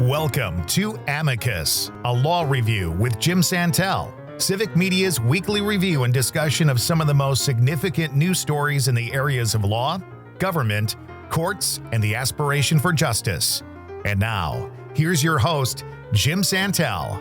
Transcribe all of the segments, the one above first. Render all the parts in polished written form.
Welcome to Amicus, a law review with James Santelle, Civic Media's weekly review and discussion of some of the most significant news stories in the areas of law, government, courts, and the aspiration for justice. And now, here's your host, James Santelle.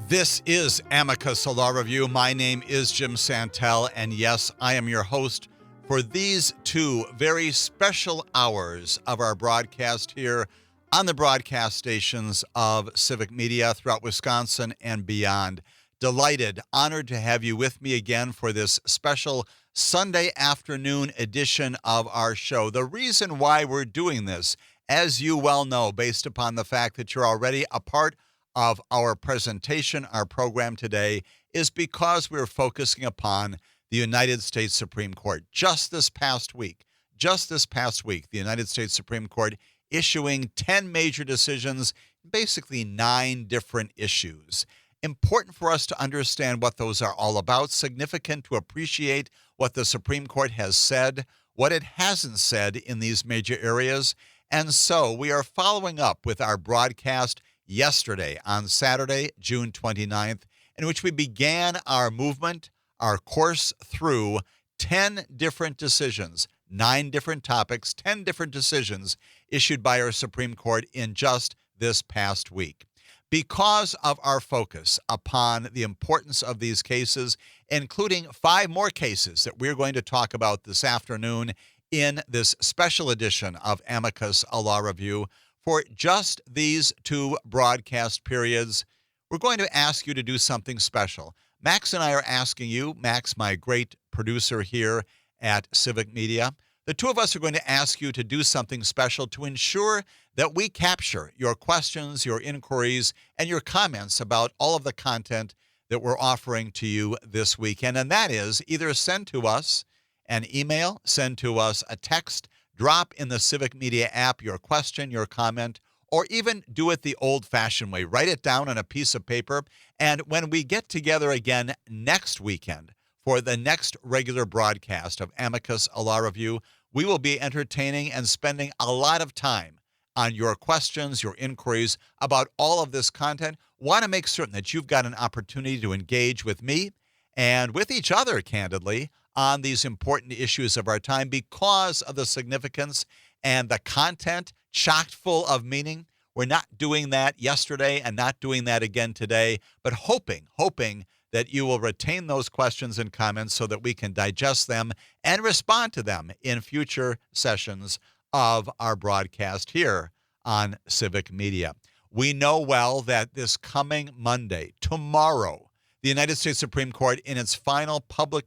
This is Amicus, a law review. My name is James Santelle, and yes, I am your host for these two very special hours of our broadcast here on the broadcast stations of Civic Media throughout Wisconsin and beyond. Delighted, honored to have you with me again for this special Sunday afternoon edition of our show. The reason why we're doing this, as you well know, based upon the fact that you're already a part of our presentation, our program today, is because we're focusing upon the United States Supreme Court. Just this past week, the United States Supreme Court issuing 10 major decisions, basically 9 different issues. Important for us to understand what those are all about, significant to appreciate what the Supreme Court has said, what it hasn't said in these major areas. And so we are following up with our broadcast yesterday on Saturday, June 29th, in which we began our movement, our course through 10 different decisions, 9 different topics, 10 different decisions issued by our Supreme Court in just this past week. Because of our focus upon the importance of these cases, including 5 more cases that we're going to talk about this afternoon in this special edition of Amicus, a law review, for just these 2 broadcast periods, we're going to ask you to do something special. Max and I are asking you, Max, my great producer here at Civic Media, the two of us are going to ask you to do something special to ensure that we capture your questions, your inquiries, and your comments about all of the content that we're offering to you this weekend. And that is either send to us an email, send to us a text, drop in the Civic Media app your question, your comment, or even do it the old-fashioned way. Write it down on a piece of paper. And when we get together again next weekend for the next regular broadcast of Amicus, a law review, we will be entertaining and spending a lot of time on your questions, your inquiries about all of this content. Want to make certain that you've got an opportunity to engage with me and with each other, candidly, on these important issues of our time because of the significance and the content chock full of meaning. We're not doing that yesterday and not doing that again today, but hoping that you will retain those questions and comments so that we can digest them and respond to them in future sessions of our broadcast here on Civic Media. We know well that this coming Monday, tomorrow, the United States Supreme Court, in its final public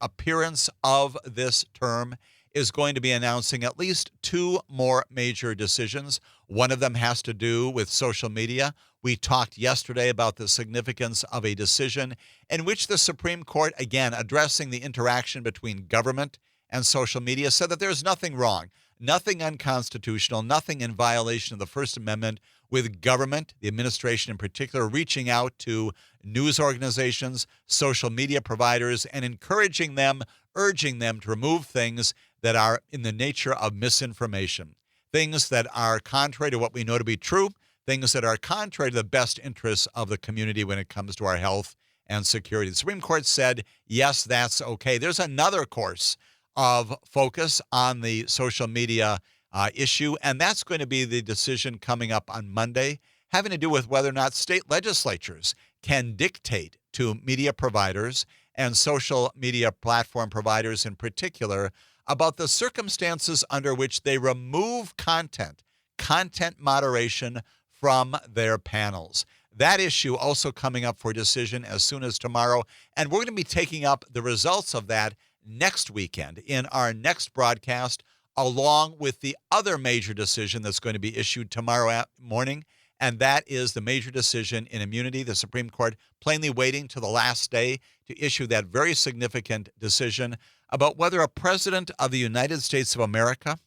appearance of this term, is going to be announcing at least 2 more major decisions. One of them has to do with social media. We talked yesterday about the significance of a decision in which the Supreme Court, again, addressing the interaction between government and social media, said that there's nothing wrong, nothing unconstitutional, nothing in violation of the First Amendment with government, the administration in particular, reaching out to news organizations, social media providers, and encouraging them, urging them to remove things that are in the nature of misinformation, things that are contrary to what we know to be true, things that are contrary to the best interests of the community when it comes to our health and security. The Supreme Court said, yes, that's okay. There's another course of focus on the social media issue, and that's going to be the decision coming up on Monday, having to do with whether or not state legislatures can dictate to media providers and social media platform providers in particular about the circumstances under which they remove content moderation from their panels. That issue also coming up for decision as soon as tomorrow, and we're going to be taking up the results of that next weekend in our next broadcast, along with the other major decision that's going to be issued tomorrow morning, and that is the major decision in immunity. The Supreme Court plainly waiting to the last day to issue that very significant decision about whether a president of the United States of America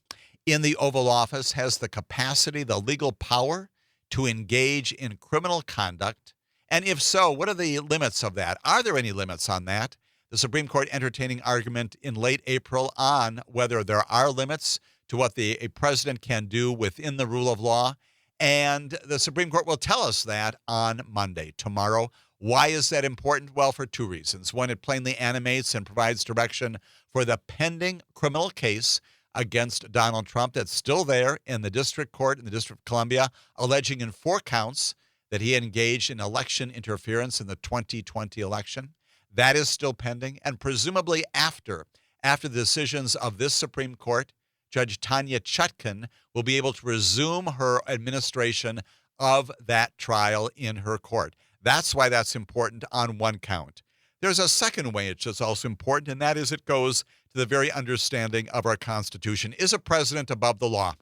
in the Oval Office has the capacity, the legal power to engage in criminal conduct. And if so, what are the limits of that? Are there any limits on that? The Supreme Court entertaining argument in late April on whether there are limits to what a president can do within the rule of law. And the Supreme Court will tell us that on Monday, tomorrow. Why is that important? Well, for two reasons. One, it plainly animates and provides direction for the pending criminal case against Donald Trump that's still there in the district court in the District of Columbia, alleging in 4 counts that he engaged in election interference in the 2020 election. That is still pending. And presumably after the decisions of this Supreme Court, Judge Tanya Chutkan will be able to resume her administration of that trial in her court. That's why that's important on one count. There's a second way which is also important, and that is it goes to the very understanding of our Constitution. Is a president above the law?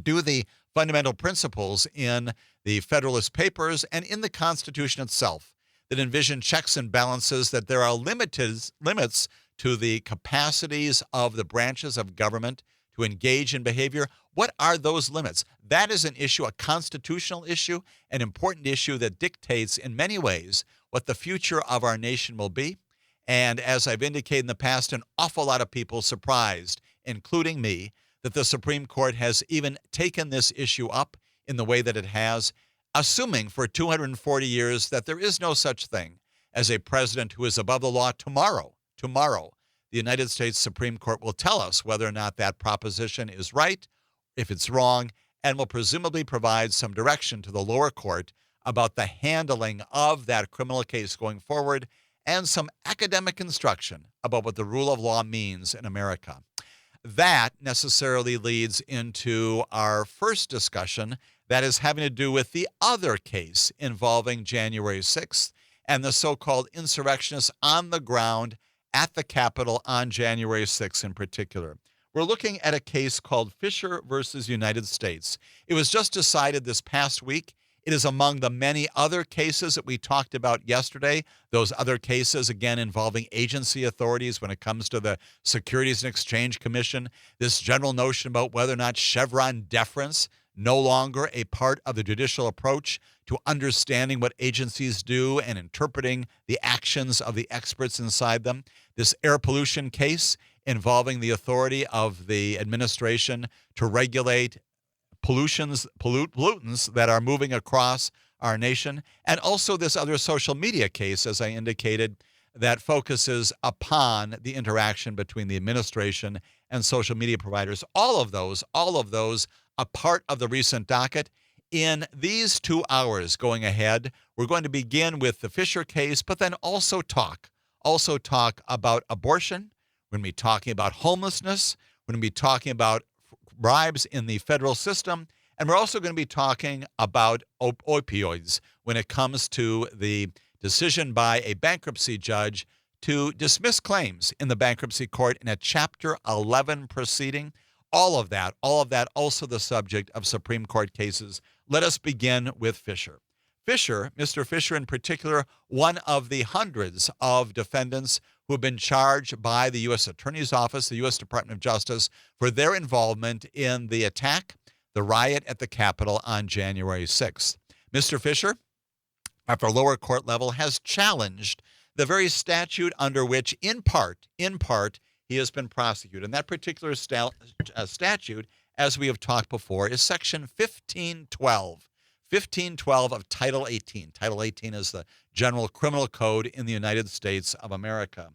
Do the fundamental principles in the Federalist Papers and in the Constitution itself that envision checks and balances, that there are limits to the capacities of the branches of government to engage in behavior? What are those limits? That is an issue, a constitutional issue, an important issue that dictates in many ways what the future of our nation will be. And as I've indicated in the past, an awful lot of people surprised, including me, that the Supreme Court has even taken this issue up in the way that it has, assuming for 240 years that there is no such thing as a president who is above the law. Tomorrow, the United States Supreme Court will tell us whether or not that proposition is right, if it's wrong, and will presumably provide some direction to the lower court about the handling of that criminal case going forward, and some academic instruction about what the rule of law means in America. That necessarily leads into our first discussion, that is having to do with the other case involving January 6th and the so-called insurrectionists on the ground at the Capitol on January 6th in particular. We're looking at a case called Fischer versus United States. It was just decided this past week. It is among the many other cases that we talked about yesterday. Those other cases, again, involving agency authorities when it comes to the Securities and Exchange Commission. This general notion about whether or not Chevron deference, no longer a part of the judicial approach to understanding what agencies do and interpreting the actions of the experts inside them. This air pollution case involving the authority of the administration to regulate pollutants that are moving across our nation, and also this other social media case, as I indicated, that focuses upon the interaction between the administration and social media providers. All of those a part of the recent docket. In these 2 hours going ahead, we're going to begin with the Fischer case, but then also talk about abortion. We're going to be talking about homelessness. We're going to be talking about bribes in the federal system. And we're also going to be talking about opioids when it comes to the decision by a bankruptcy judge to dismiss claims in the bankruptcy court in a Chapter 11 proceeding. All of that also the subject of Supreme Court cases. Let us begin with Fischer. Mr. Fischer in particular, one of the hundreds of defendants who have been charged by the U.S. Attorney's Office, the U.S. Department of Justice, for their involvement in the attack, the riot at the Capitol on January 6th. Mr. Fischer, at the lower court level, has challenged the very statute under which, in part, he has been prosecuted. And that particular statute, as we have talked before, is Section 1512. 1512 of Title 18. Title 18 is the general criminal code in the United States of America.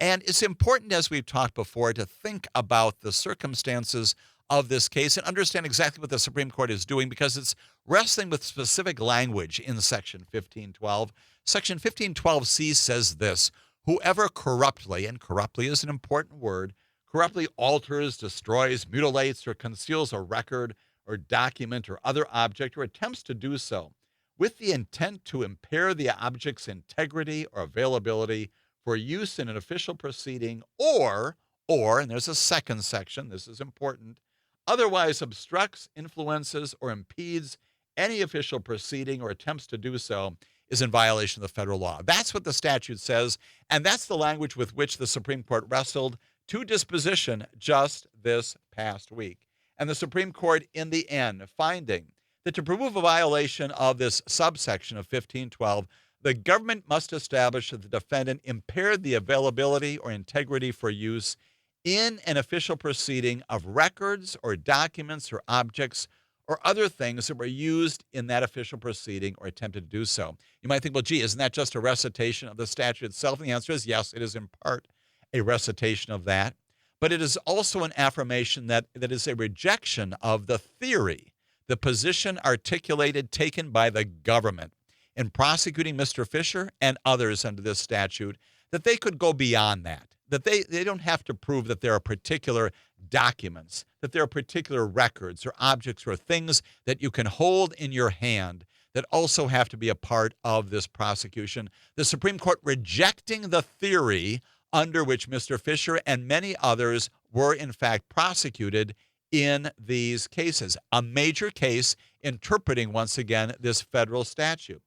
And it's important, as we've talked before, to think about the circumstances of this case and understand exactly what the Supreme Court is doing, because it's wrestling with specific language in Section 1512. Section 1512C says this: whoever corruptly, and corruptly is an important word, corruptly alters, destroys, mutilates, or conceals a record or document or other object, or attempts to do so with the intent to impair the object's integrity or availability for use in an official proceeding, or, and there's a second section, this is important, otherwise obstructs, influences, or impedes any official proceeding or attempts to do so, is in violation of the federal law. That's what the statute says, and that's the language with which the Supreme Court wrestled to disposition just this past week. And the Supreme Court, in the end, finding that to prove a violation of this subsection of 1512, the government must establish that the defendant impaired the availability or integrity for use in an official proceeding of records or documents or objects or other things that were used in that official proceeding or attempted to do so. You might think, well, gee, isn't that just a recitation of the statute itself? And the answer is yes, it is in part a recitation of that. But it is also an affirmation that is a rejection of the theory, the position articulated, taken by the government in prosecuting Mr. Fischer and others under this statute, that they could go beyond that they don't have to prove that there are particular documents, that there are particular records or objects or things that you can hold in your hand that also have to be a part of this prosecution. The Supreme Court rejecting the theory under which Mr. Fischer and many others were in fact prosecuted in these cases. A major case interpreting, once again, this federal statute.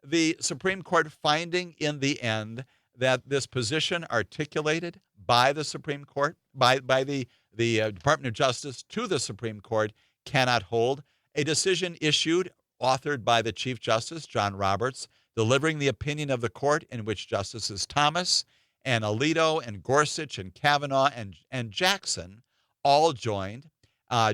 The Supreme Court finding in the end that this position articulated by the Supreme Court, by the Department of Justice to the Supreme Court cannot hold. A decision issued, authored by the Chief Justice, John Roberts, delivering the opinion of the court in which Justices Thomas and Alito and Gorsuch and Kavanaugh and Jackson all joined.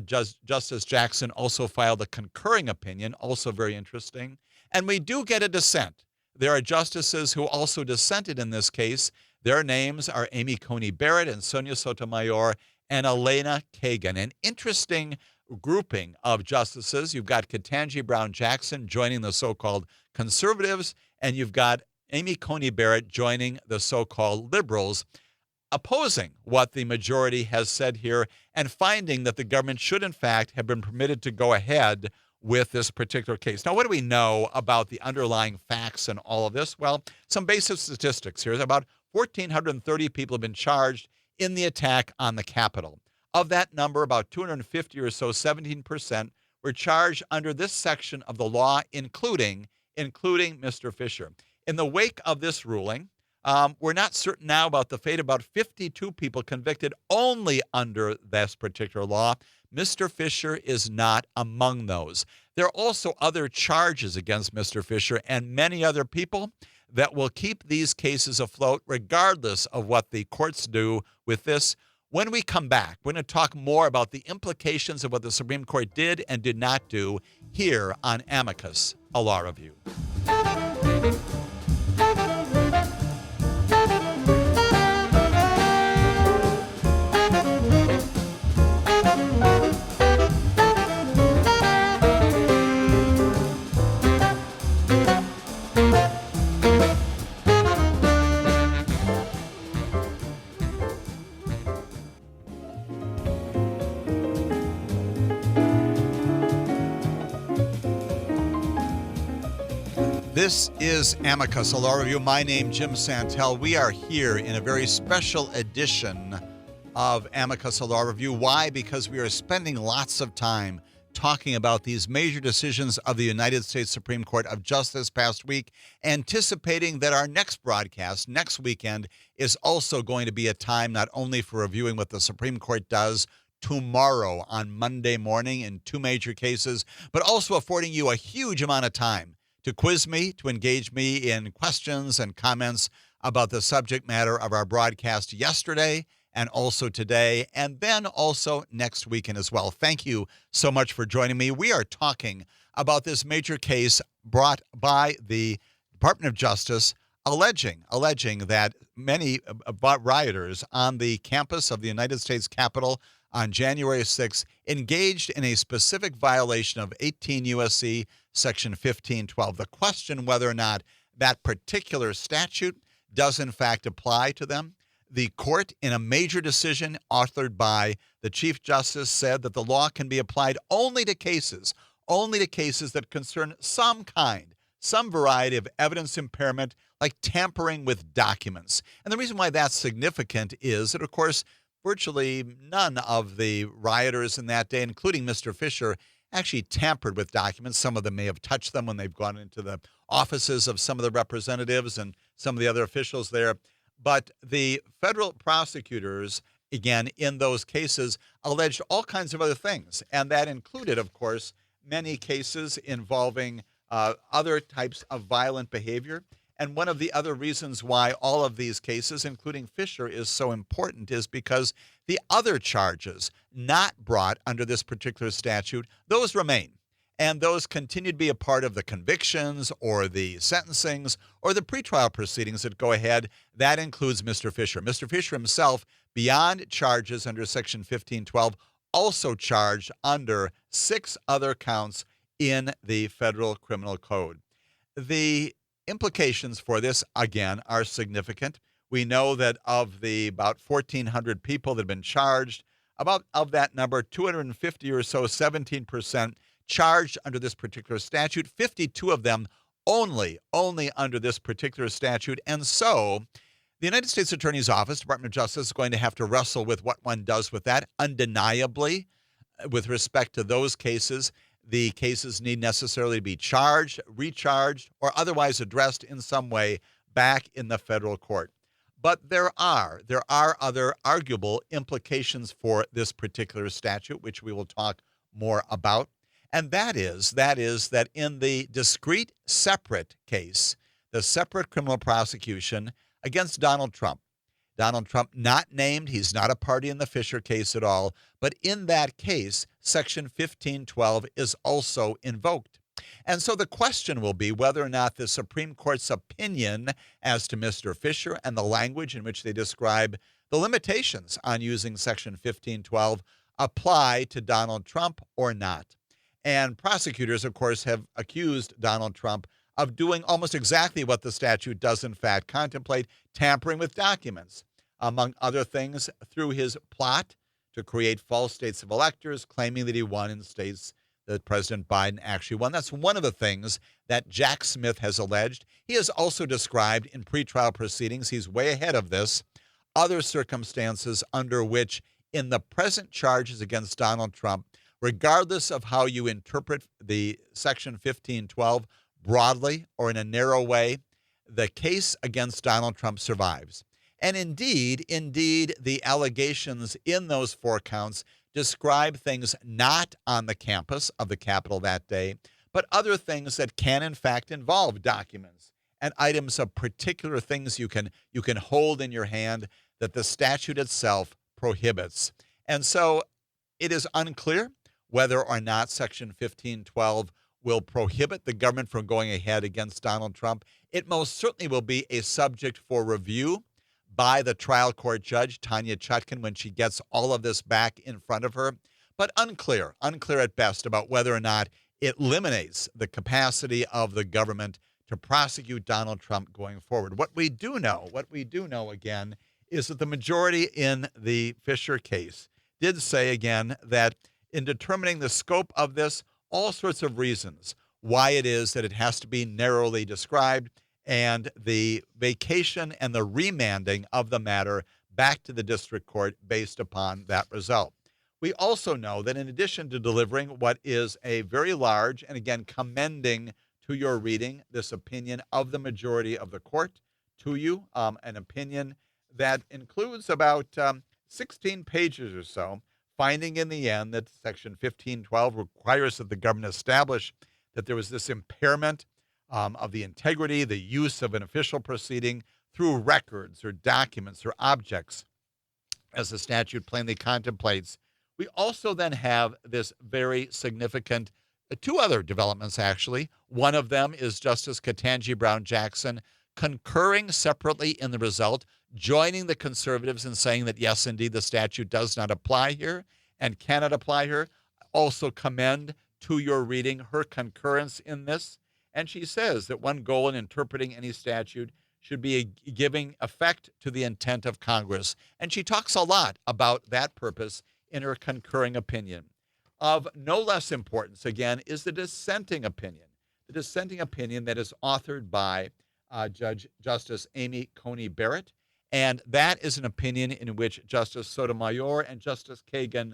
Justice Jackson also filed a concurring opinion, also very interesting. And we do get a dissent. There are justices who also dissented in this case. Their names are Amy Coney Barrett and Sonia Sotomayor and Elena Kagan. An interesting grouping of justices. You've got Ketanji Brown Jackson joining the so-called conservatives, and you've got Amy Coney Barrett joining the so-called liberals, opposing what the majority has said here and finding that the government should, in fact, have been permitted to go ahead with this particular case. Now, what do we know about the underlying facts and all of this? Well, some basic statistics here. About 1,430 people have been charged in the attack on the Capitol. Of that number, about 250 or so, 17%, were charged under this section of the law, including Mr. Fischer. In the wake of this ruling, we're not certain now about the fate of about 52 people convicted only under this particular law. Mr. Fischer is not among those. There are also other charges against Mr. Fischer and many other people that will keep these cases afloat regardless of what the courts do with this. When we come back, we're going to talk more about the implications of what the Supreme Court did and did not do here on Amicus, a law review. This is Amicus, a law review. My name, James Santelle. We are here in a very special edition of Amicus, a law review. Why? Because we are spending lots of time talking about these major decisions of the United States Supreme Court of just this past week, anticipating that our next broadcast, next weekend, is also going to be a time not only for reviewing what the Supreme Court does tomorrow on Monday morning in two major cases, but also affording you a huge amount of time to quiz me, to engage me in questions and comments about the subject matter of our broadcast yesterday and also today, and then also next weekend as well. Thank you so much for joining me. We are talking about this major case brought by the Department of Justice alleging that many rioters on the campus of the United States Capitol on January 6th engaged in a specific violation of 18 U.S.C. Section 1512. The question whether or not that particular statute does in fact apply to them. The court, in a major decision authored by the Chief Justice, said that the law can be applied only to cases that concern some variety of evidence impairment, like tampering with documents. And the reason why that's significant is that, of course, virtually none of the rioters in that day, including Mr. Fischer, actually tampered with documents. Some of them may have touched them when they've gone into the offices of some of the representatives and some of the other officials there. But the federal prosecutors, again, in those cases, alleged all kinds of other things. And that included, of course, many cases involving other types of violent behavior. And one of the other reasons why all of these cases, including Fischer, is so important is because the other charges not brought under this particular statute, those remain. And those continue to be a part of the convictions or the sentencings or the pretrial proceedings that go ahead. That includes Mr. Fischer. Mr. Fischer himself, beyond charges under Section 1512, also charged under 6 other counts in the federal criminal code. The implications for this, again, are significant. We know that of the about 1,400 people that have been charged, about of that number, 250 or so, 17%, charged under this particular statute, 52 of them only under this particular statute. And so the United States Attorney's Office, Department of Justice, is going to have to wrestle with what one does with that. Undeniably, with respect to those cases, the cases need necessarily be charged, recharged, or otherwise addressed in some way back in the federal court. But there are other arguable implications for this particular statute, which we will talk more about. And that is that in the discrete, separate case, the separate criminal prosecution against Donald Trump not named, he's not a party in the Fischer case at all, but in that case, Section 1512 is also invoked. And so the question will be whether or not the Supreme Court's opinion as to Mr. Fischer and the language in which they describe the limitations on using Section 1512 apply to Donald Trump or not. And prosecutors, of course, have accused Donald Trump of doing almost exactly what the statute does in fact contemplate, tampering with documents, among other things, through his plot to create false states of electors, claiming that he won in states that President Biden actually won. That's one of the things that Jack Smith has alleged. He has also described in pretrial proceedings, he's way ahead of this, other circumstances under which in the present charges against Donald Trump, regardless of how you interpret the Section 1512 broadly or in a narrow way, the case against Donald Trump survives. And indeed, the allegations in those 4 counts describe things not on the campus of the Capitol that day, but other things that can in fact involve documents and items of particular things you can hold in your hand that the statute itself prohibits. And so it is unclear whether or not Section 1512 will prohibit the government from going ahead against Donald Trump. It most certainly will be a subject for review by the trial court judge, Tanya Chutkan, when she gets all of this back in front of her, but unclear at best about whether or not it eliminates the capacity of the government to prosecute Donald Trump going forward. What we do know again, is that the majority in the Fischer case did say again that in determining the scope of this, all sorts of reasons why it is that it has to be narrowly described, and the vacation and the remanding of the matter back to the district court based upon that result. We also know that in addition to delivering what is a very large, and again, commending to your reading this opinion of the majority of the court to you, an opinion that includes about 16 pages or so, finding in the end that Section 1512 requires that the government establish that there was this impairment of the integrity, the use of an official proceeding through records or documents or objects, as the statute plainly contemplates. We also then have this very significant 2 other developments, actually. One of them is Justice Ketanji Brown Jackson concurring separately in the result, joining the conservatives in saying that, yes, indeed, the statute does not apply here and cannot apply here. Also commend to your reading her concurrence in this. And she says that one goal in interpreting any statute should be giving effect to the intent of Congress. And she talks a lot about that purpose in her concurring opinion. Of no less importance, again, is the dissenting opinion. The dissenting opinion that is authored by Justice Amy Coney Barrett. And that is an opinion in which Justice Sotomayor and Justice Kagan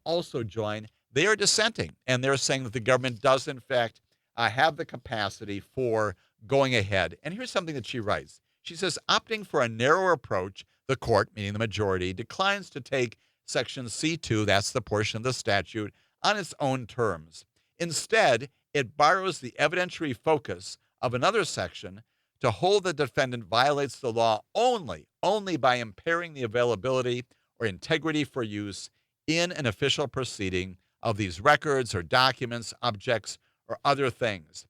also join. They are dissenting, and they're saying that the government does, in fact, have the capacity for going ahead. And here's something that she writes. She says, opting for a narrower approach, the court, meaning the majority, declines to take Section C2, that's the portion of the statute, on its own terms. Instead, it borrows the evidentiary focus of another section to hold the defendant violates the law only by impairing the availability or integrity for use in an official proceeding of these records or documents, objects, or other things.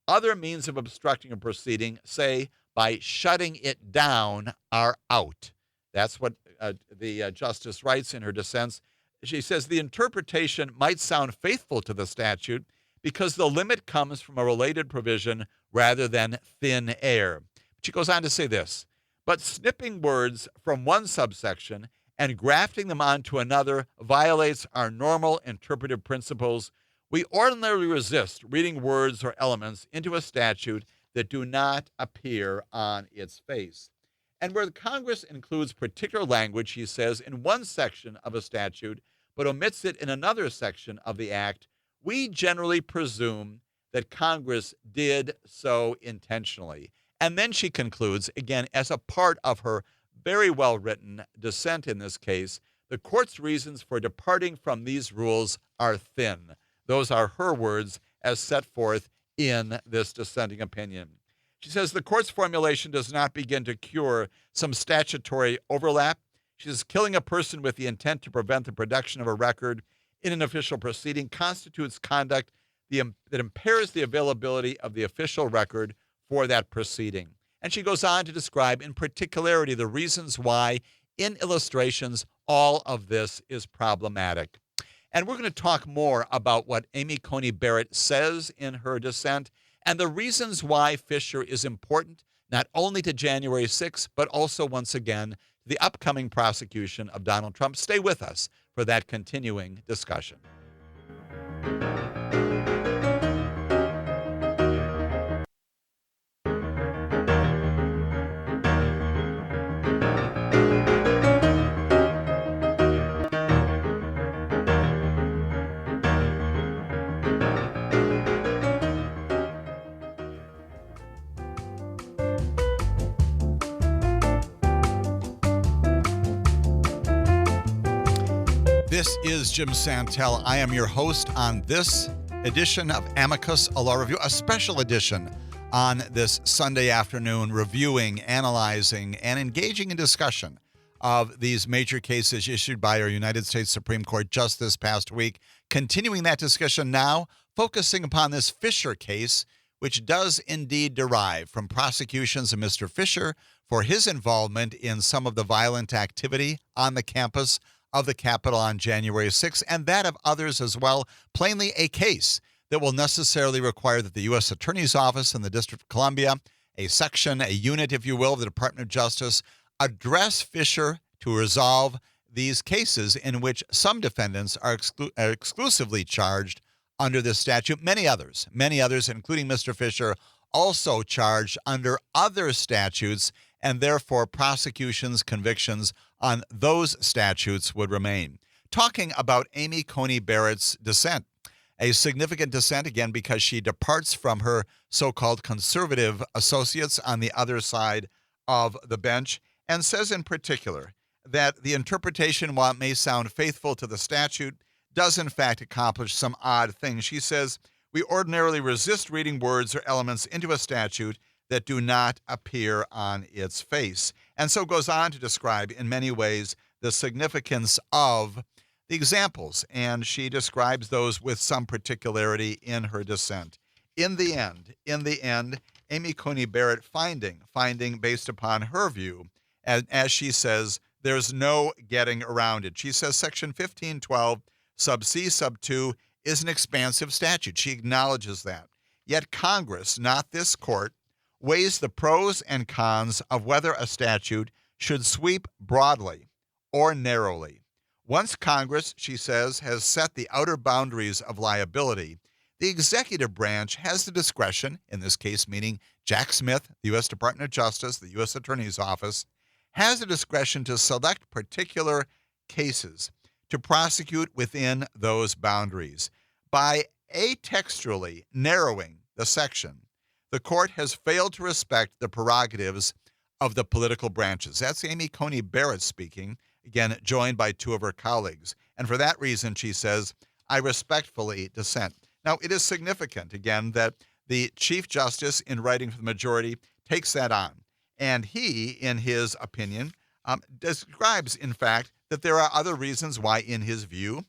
Other means of obstructing a proceeding, say by shutting it down, are out. That's what the justice writes in her dissents. She says the interpretation might sound faithful to the statute because the limit comes from a related provision rather than thin air. She goes on to say this, but snipping words from one subsection and grafting them onto another violates our normal interpretive principles. We ordinarily resist reading words or elements into a statute that do not appear on its face. And where Congress includes particular language, he says, in one section of a statute, but omits it in another section of the act, we generally presume that Congress did so intentionally. And then she concludes, again, as a part of her very well-written dissent in this case, the court's reasons for departing from these rules are thin. Those are her words as set forth in this dissenting opinion. She says the court's formulation does not begin to cure some statutory overlap. She says killing a person with the intent to prevent the production of a record in an official proceeding constitutes conduct that impairs the availability of the official record for that proceeding. And she goes on to describe in particularity the reasons why, in illustrations, all of this is problematic. And we're going to talk more about what Amy Coney Barrett says in her dissent and the reasons why Fischer is important, not only to January 6th, but also, once again, to the upcoming prosecution of Donald Trump. Stay with us for that continuing discussion. This is James Santelle. I am your host on this edition of Amicus, a law review, a special edition on this Sunday afternoon, reviewing, analyzing, and engaging in discussion of these major cases issued by our United States Supreme Court just this past week. Continuing that discussion now, focusing upon this Fischer case, which does indeed derive from prosecutions of Mr. Fischer for his involvement in some of the violent activity on the campus of the Capitol on January 6th, and that of others as well. Plainly a case that will necessarily require that the U.S. Attorney's Office in the District of Columbia, a section, a unit, if you will, of the Department of Justice, address Fischer to resolve these cases in which some defendants are exclusively charged under this statute. Many others, including Mr. Fischer, also charged under other statutes, and therefore prosecutions, convictions on those statutes would remain. Talking about Amy Coney Barrett's dissent, a significant dissent, again, because she departs from her so-called conservative associates on the other side of the bench, and says in particular that the interpretation, while it may sound faithful to the statute, does in fact accomplish some odd things. She says, we ordinarily resist reading words or elements into a statute that do not appear on its face. And so goes on to describe in many ways the significance of the examples, and she describes those with some particularity in her dissent. In the end, Amy Coney Barrett finding based upon her view, as she says, there's no getting around it. She says Section 1512, sub C, sub 2, is an expansive statute. She acknowledges that. Yet Congress, not this court, weighs the pros and cons of whether a statute should sweep broadly or narrowly. Once Congress, she says, has set the outer boundaries of liability, the executive branch has the discretion, in this case meaning Jack Smith, the U.S. Department of Justice, the U.S. Attorney's Office, has the discretion to select particular cases to prosecute within those boundaries. By atextually narrowing the section, the court has failed to respect the prerogatives of the political branches. That's Amy Coney Barrett speaking, again, joined by two of her colleagues. And for that reason, she says, I respectfully dissent. Now, it is significant, again, that the Chief Justice, in writing for the majority, takes that on. And he, in his opinion, describes, in fact, that there are other reasons why, in his view,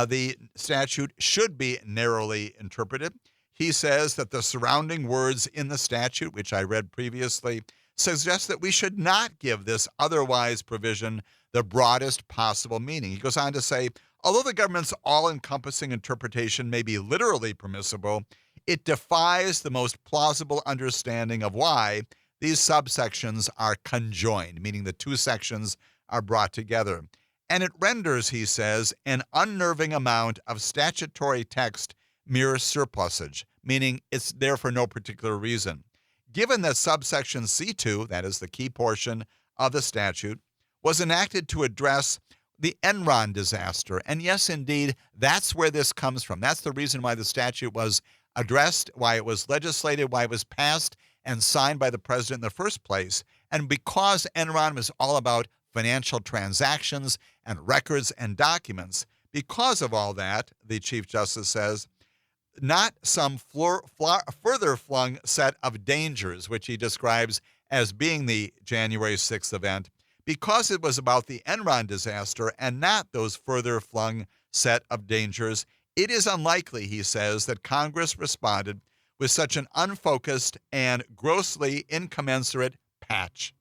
the statute should be narrowly interpreted. He says that the surrounding words in the statute, which I read previously, suggest that we should not give this otherwise provision the broadest possible meaning. He goes on to say, although the government's all-encompassing interpretation may be literally permissible, it defies the most plausible understanding of why these subsections are conjoined, meaning the two sections are brought together. And it renders, he says, an unnerving amount of statutory text mere surplusage, meaning it's there for no particular reason. Given that subsection C2, that is the key portion of the statute, was enacted to address the Enron disaster. And yes, indeed, that's where this comes from. That's the reason why the statute was addressed, why it was legislated, why it was passed and signed by the president in the first place. And because Enron was all about financial transactions and records and documents, because of all that, the Chief Justice says, not some further flung set of dangers, which he describes as being the January 6th event, because it was about the Enron disaster and not those further flung set of dangers, it is unlikely, he says, that Congress responded with such an unfocused and grossly incommensurate patch.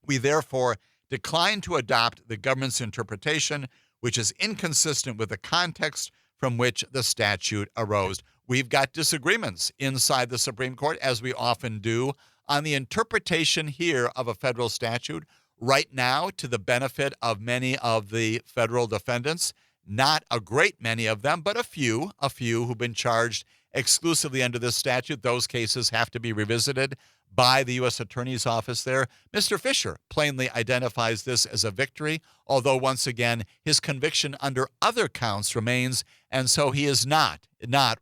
We therefore decline to adopt the government's interpretation, which is inconsistent with the context from which the statute arose. We've got disagreements inside the Supreme Court, as we often do, on the interpretation here of a federal statute. Right now, to the benefit of many of the federal defendants, not a great many of them, but a few who've been charged exclusively under this statute. Those cases have to be revisited by the U.S. Attorney's Office there. Mr. Fischer plainly identifies this as a victory, although once again, his conviction under other counts remains, and so he is not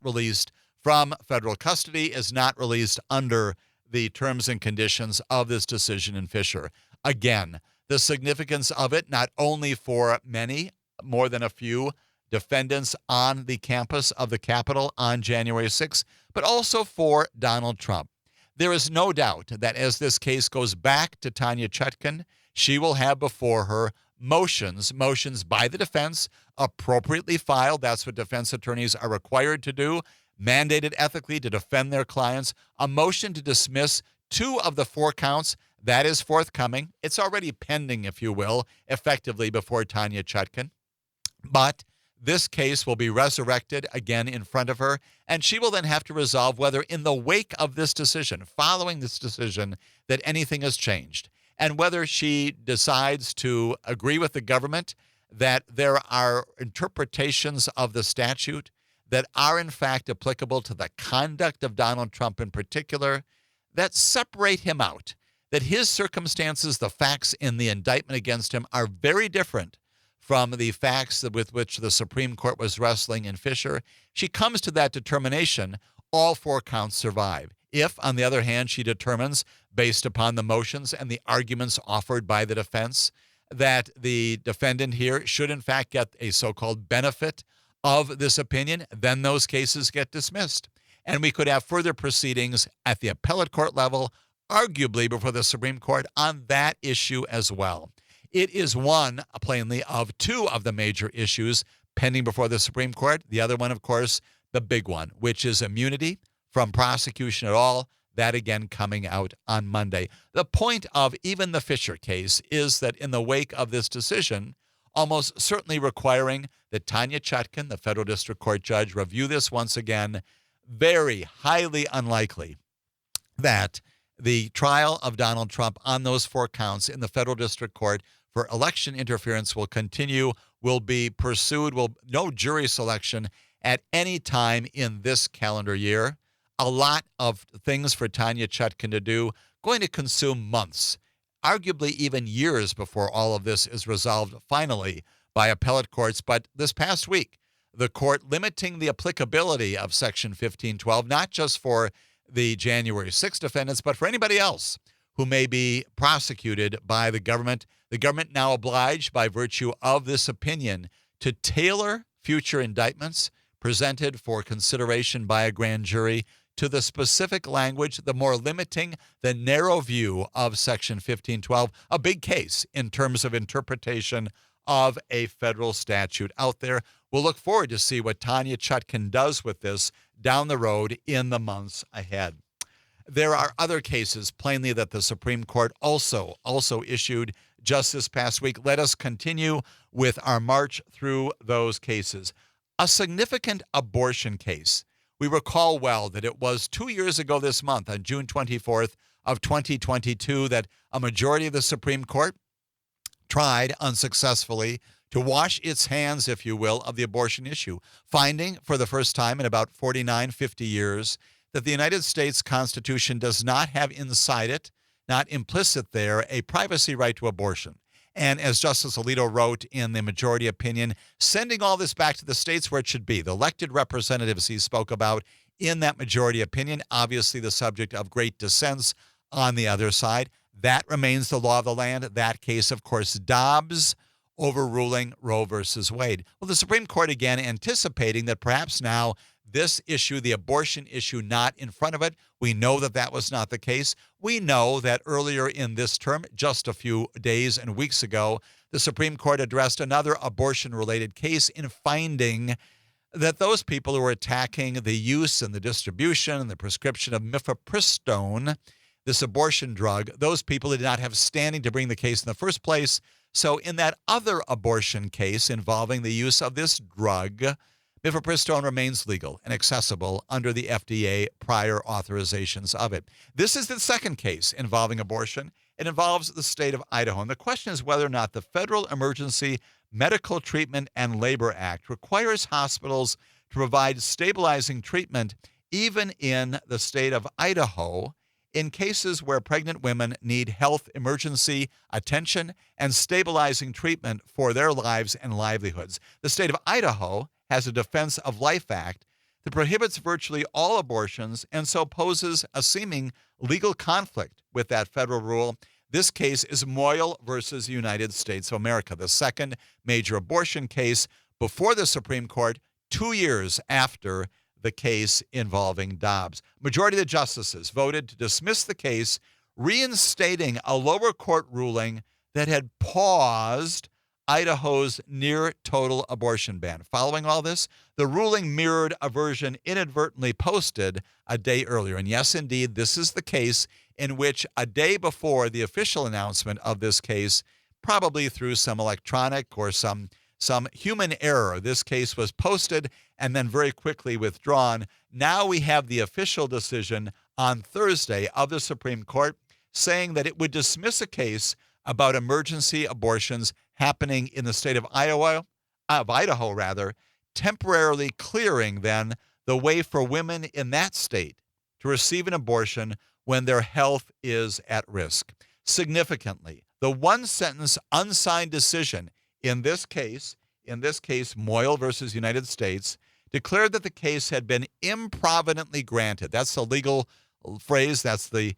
released from federal custody, is not released under the terms and conditions of this decision in Fischer. Again, the significance of it, not only for many, more than a few defendants on the campus of the Capitol on January 6th, but also for Donald Trump. There is no doubt that as this case goes back to Tanya Chutkan, she will have before her motions by the defense, appropriately filed. That's what defense attorneys are required to do, mandated ethically to defend their clients. A motion to dismiss 2 of the 4 counts, that is forthcoming. It's already pending, if you will, effectively before Tanya Chutkan. But this case will be resurrected again in front of her, and she will then have to resolve whether in the wake of this decision, following this decision, that anything has changed, and whether she decides to agree with the government that there are interpretations of the statute that are in fact applicable to the conduct of Donald Trump in particular, that separate him out, that his circumstances, the facts in the indictment against him, are very different from the facts with which the Supreme Court was wrestling in Fischer. She comes to that determination, all 4 counts survive. If, on the other hand, she determines, based upon the motions and the arguments offered by the defense, that the defendant here should in fact get a so-called benefit of this opinion, then those cases get dismissed. And we could have further proceedings at the appellate court level, arguably before the Supreme Court, on that issue as well. It is one, plainly, of 2 of the major issues pending before the Supreme Court. The other one, of course, the big one, which is immunity from prosecution at all. That, again, coming out on Monday. The point of even the Fischer case is that in the wake of this decision, almost certainly requiring that Tanya Chutkan, the federal district court judge, review this once again, very highly unlikely that the trial of Donald Trump on those 4 counts in the federal district court for election interference will continue, will be pursued, no jury selection at any time in this calendar year. A lot of things for Tanya Chutkan to do, going to consume months, arguably even years before all of this is resolved finally by appellate courts. But this past week, the court limiting the applicability of Section 1512, not just for the January 6th defendants, but for anybody else who may be prosecuted by the government. The government now obliged by virtue of this opinion to tailor future indictments presented for consideration by a grand jury to the specific language, the more limiting, the narrow view of Section 1512, a big case in terms of interpretation of a federal statute out there. We'll look forward to see what Tanya Chutkan does with this down the road in the months ahead. There are other cases, plainly, that the Supreme Court also issued just this past week. Let us continue with our march through those cases. A significant abortion case. We recall well that it was 2 years ago this month, on June 24th of 2022, that a majority of the Supreme Court tried unsuccessfully to wash its hands, if you will, of the abortion issue, finding for the first time in about 49, 50 years that the United States Constitution does not have inside it, not implicit there, a privacy right to abortion. And as Justice Alito wrote in the majority opinion, sending all this back to the states where it should be, the elected representatives he spoke about in that majority opinion, obviously the subject of great dissents on the other side. That remains the law of the land. That case, of course, Dobbs overruling Roe versus Wade. Well, the Supreme Court again anticipating that perhaps now this issue, the abortion issue, not in front of it. We know that that was not the case. We know that earlier in this term, just a few days and weeks ago, the Supreme Court addressed another abortion-related case in finding that those people who were attacking the use and the distribution and the prescription of mifepristone, this abortion drug, those people did not have standing to bring the case in the first place. So in that other abortion case involving the use of this drug, mifepristone remains legal and accessible under the FDA prior authorizations of it. This is the second case involving abortion. It involves the state of Idaho. And the question is whether or not the Federal Emergency Medical Treatment and Labor Act requires hospitals to provide stabilizing treatment even in the state of Idaho in cases where pregnant women need health emergency attention and stabilizing treatment for their lives and livelihoods. The state of Idaho has a Defense of Life Act that prohibits virtually all abortions and so poses a seeming legal conflict with that federal rule. This case is Moyle versus United States of America, the second major abortion case before the Supreme Court 2 years after the case involving Dobbs. Majority of the justices voted to dismiss the case, reinstating a lower court ruling that had paused Idaho's near-total abortion ban. Following all this, the ruling mirrored a version inadvertently posted a day earlier. And yes, indeed, this is the case in which a day before the official announcement of this case, probably through some electronic or some human error, this case was posted and then very quickly withdrawn. Now we have the official decision on Thursday of the Supreme Court saying that it would dismiss a case about emergency abortions happening in the state of Idaho, temporarily clearing then the way for women in that state to receive an abortion when their health is at risk. Significantly, the one-sentence unsigned decision in this case, Moyle versus United States, declared that the case had been improvidently granted. That's the legal phrase, that's the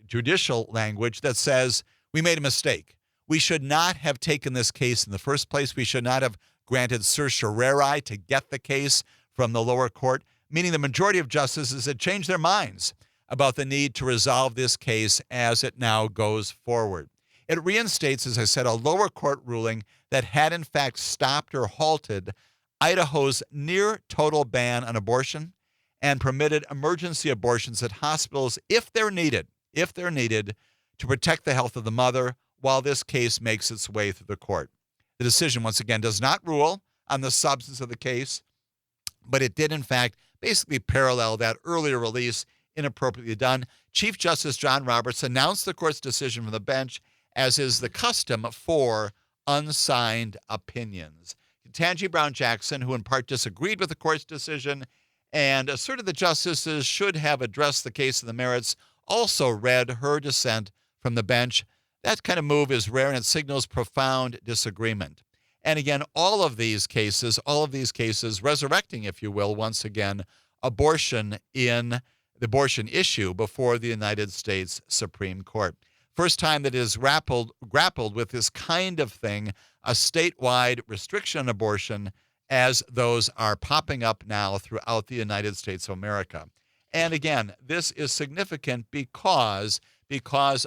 judicial language that says we made a mistake. We should not have taken this case in the first place. We should not have granted certiorari to get the case from the lower court, meaning the majority of justices had changed their minds about the need to resolve this case as it now goes forward. It reinstates, as I said, a lower court ruling that had in fact stopped or halted Idaho's near-total ban on abortion and permitted emergency abortions at hospitals if they're needed, to protect the health of the mother while this case makes its way through the court. The decision, once again, does not rule on the substance of the case, but it did, in fact, basically parallel that earlier release, inappropriately done. Chief Justice John Roberts announced the court's decision from the bench, as is the custom for unsigned opinions. Ketanji Brown Jackson, who in part disagreed with the court's decision and asserted the justices should have addressed the case of the merits, also read her dissent from the bench. That kind of move is rare and it signals profound disagreement. And again, all of these cases resurrecting, if you will, once again, abortion in the abortion issue before the United States Supreme Court. First time that it has grappled with this kind of thing, a statewide restriction on abortion, as those are popping up now throughout the United States of America. And again, this is significant because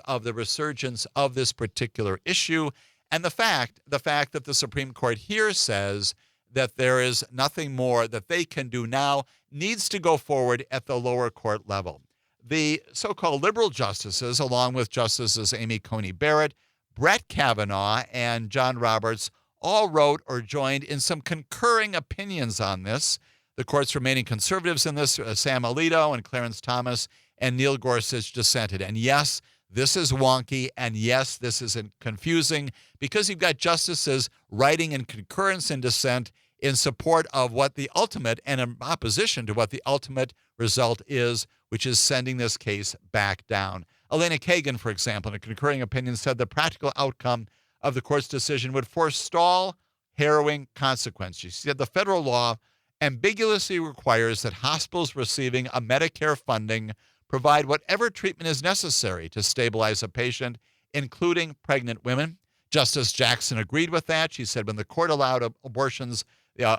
of the resurgence of this particular issue and the fact that the Supreme Court here says that there is nothing more that they can do now, needs to go forward at the lower court level. The so-called liberal justices, along with Justices Amy Coney Barrett, Brett Kavanaugh, and John Roberts, all wrote or joined in some concurring opinions on this. The court's remaining conservatives in this, Sam Alito and Clarence Thomas and Neil Gorsuch, dissented. And yes, this is wonky, and yes, this is confusing because you've got justices writing in concurrence and dissent in support of what the ultimate and in opposition to what the ultimate result is, which is sending this case back down. Elena Kagan, for example, in a concurring opinion, said the practical outcome of the court's decision would forestall harrowing consequences. She said the federal law ambiguously requires that hospitals receiving a Medicare funding provide whatever treatment is necessary to stabilize a patient, including pregnant women. Justice Jackson agreed with that. She said when the court allowed abortions,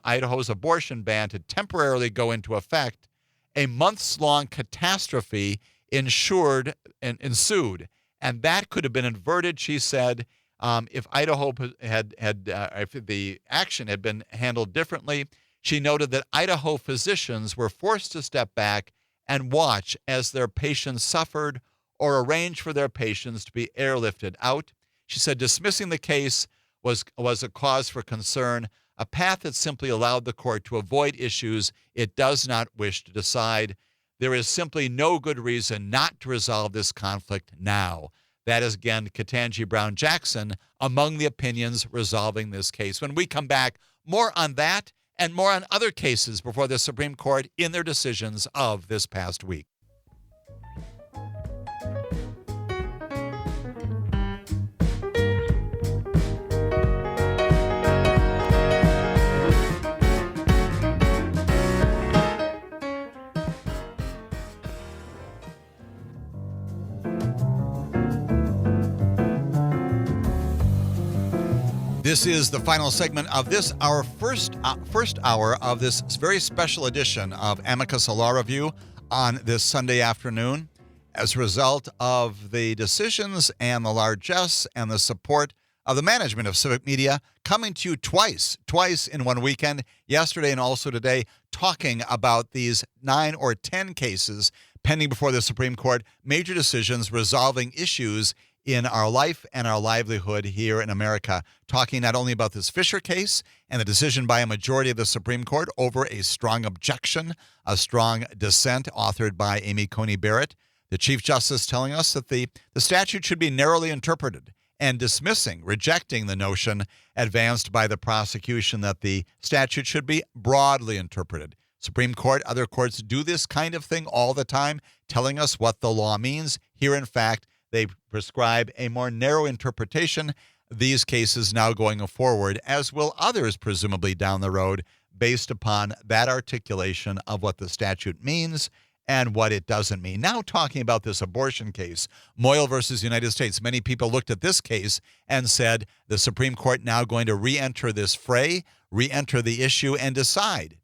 Idaho's abortion ban to temporarily go into effect, a months-long catastrophe ensued. And that could have been averted, she said, if Idaho if the action had been handled differently. She noted that Idaho physicians were forced to step back and watch as their patients suffered or arrange for their patients to be airlifted out. She said dismissing the case was a cause for concern, a path that simply allowed the court to avoid issues it does not wish to decide. There is simply no good reason not to resolve this conflict now. That is, again, Ketanji Brown Jackson among the opinions resolving this case. When we come back, more on that and more on other cases before the Supreme Court in their decisions of this past week. This is the final segment of this, our first hour of this very special edition of Amicus, a Law Review on this Sunday afternoon. As a result of the decisions and the largesse and the support of the management of Civic Media, coming to you twice in one weekend, yesterday and also today, talking about these 9 or 10 cases pending before the Supreme Court, major decisions resolving issues in our life and our livelihood here in America, talking not only about this Fischer case and the decision by a majority of the Supreme Court over a strong objection, a strong dissent authored by Amy Coney Barrett, the Chief Justice telling us that the statute should be narrowly interpreted and rejecting the notion advanced by the prosecution that the statute should be broadly interpreted. Supreme Court, other courts do this kind of thing all the time, telling us what the law means. Here, in fact, they prescribe a more narrow interpretation, these cases now going forward, as will others presumably down the road, based upon that articulation of what the statute means and what it doesn't mean. Now talking about this abortion case, Moyle versus United States, many people looked at this case and said the Supreme Court now going to re-enter this fray, re-enter the issue and decide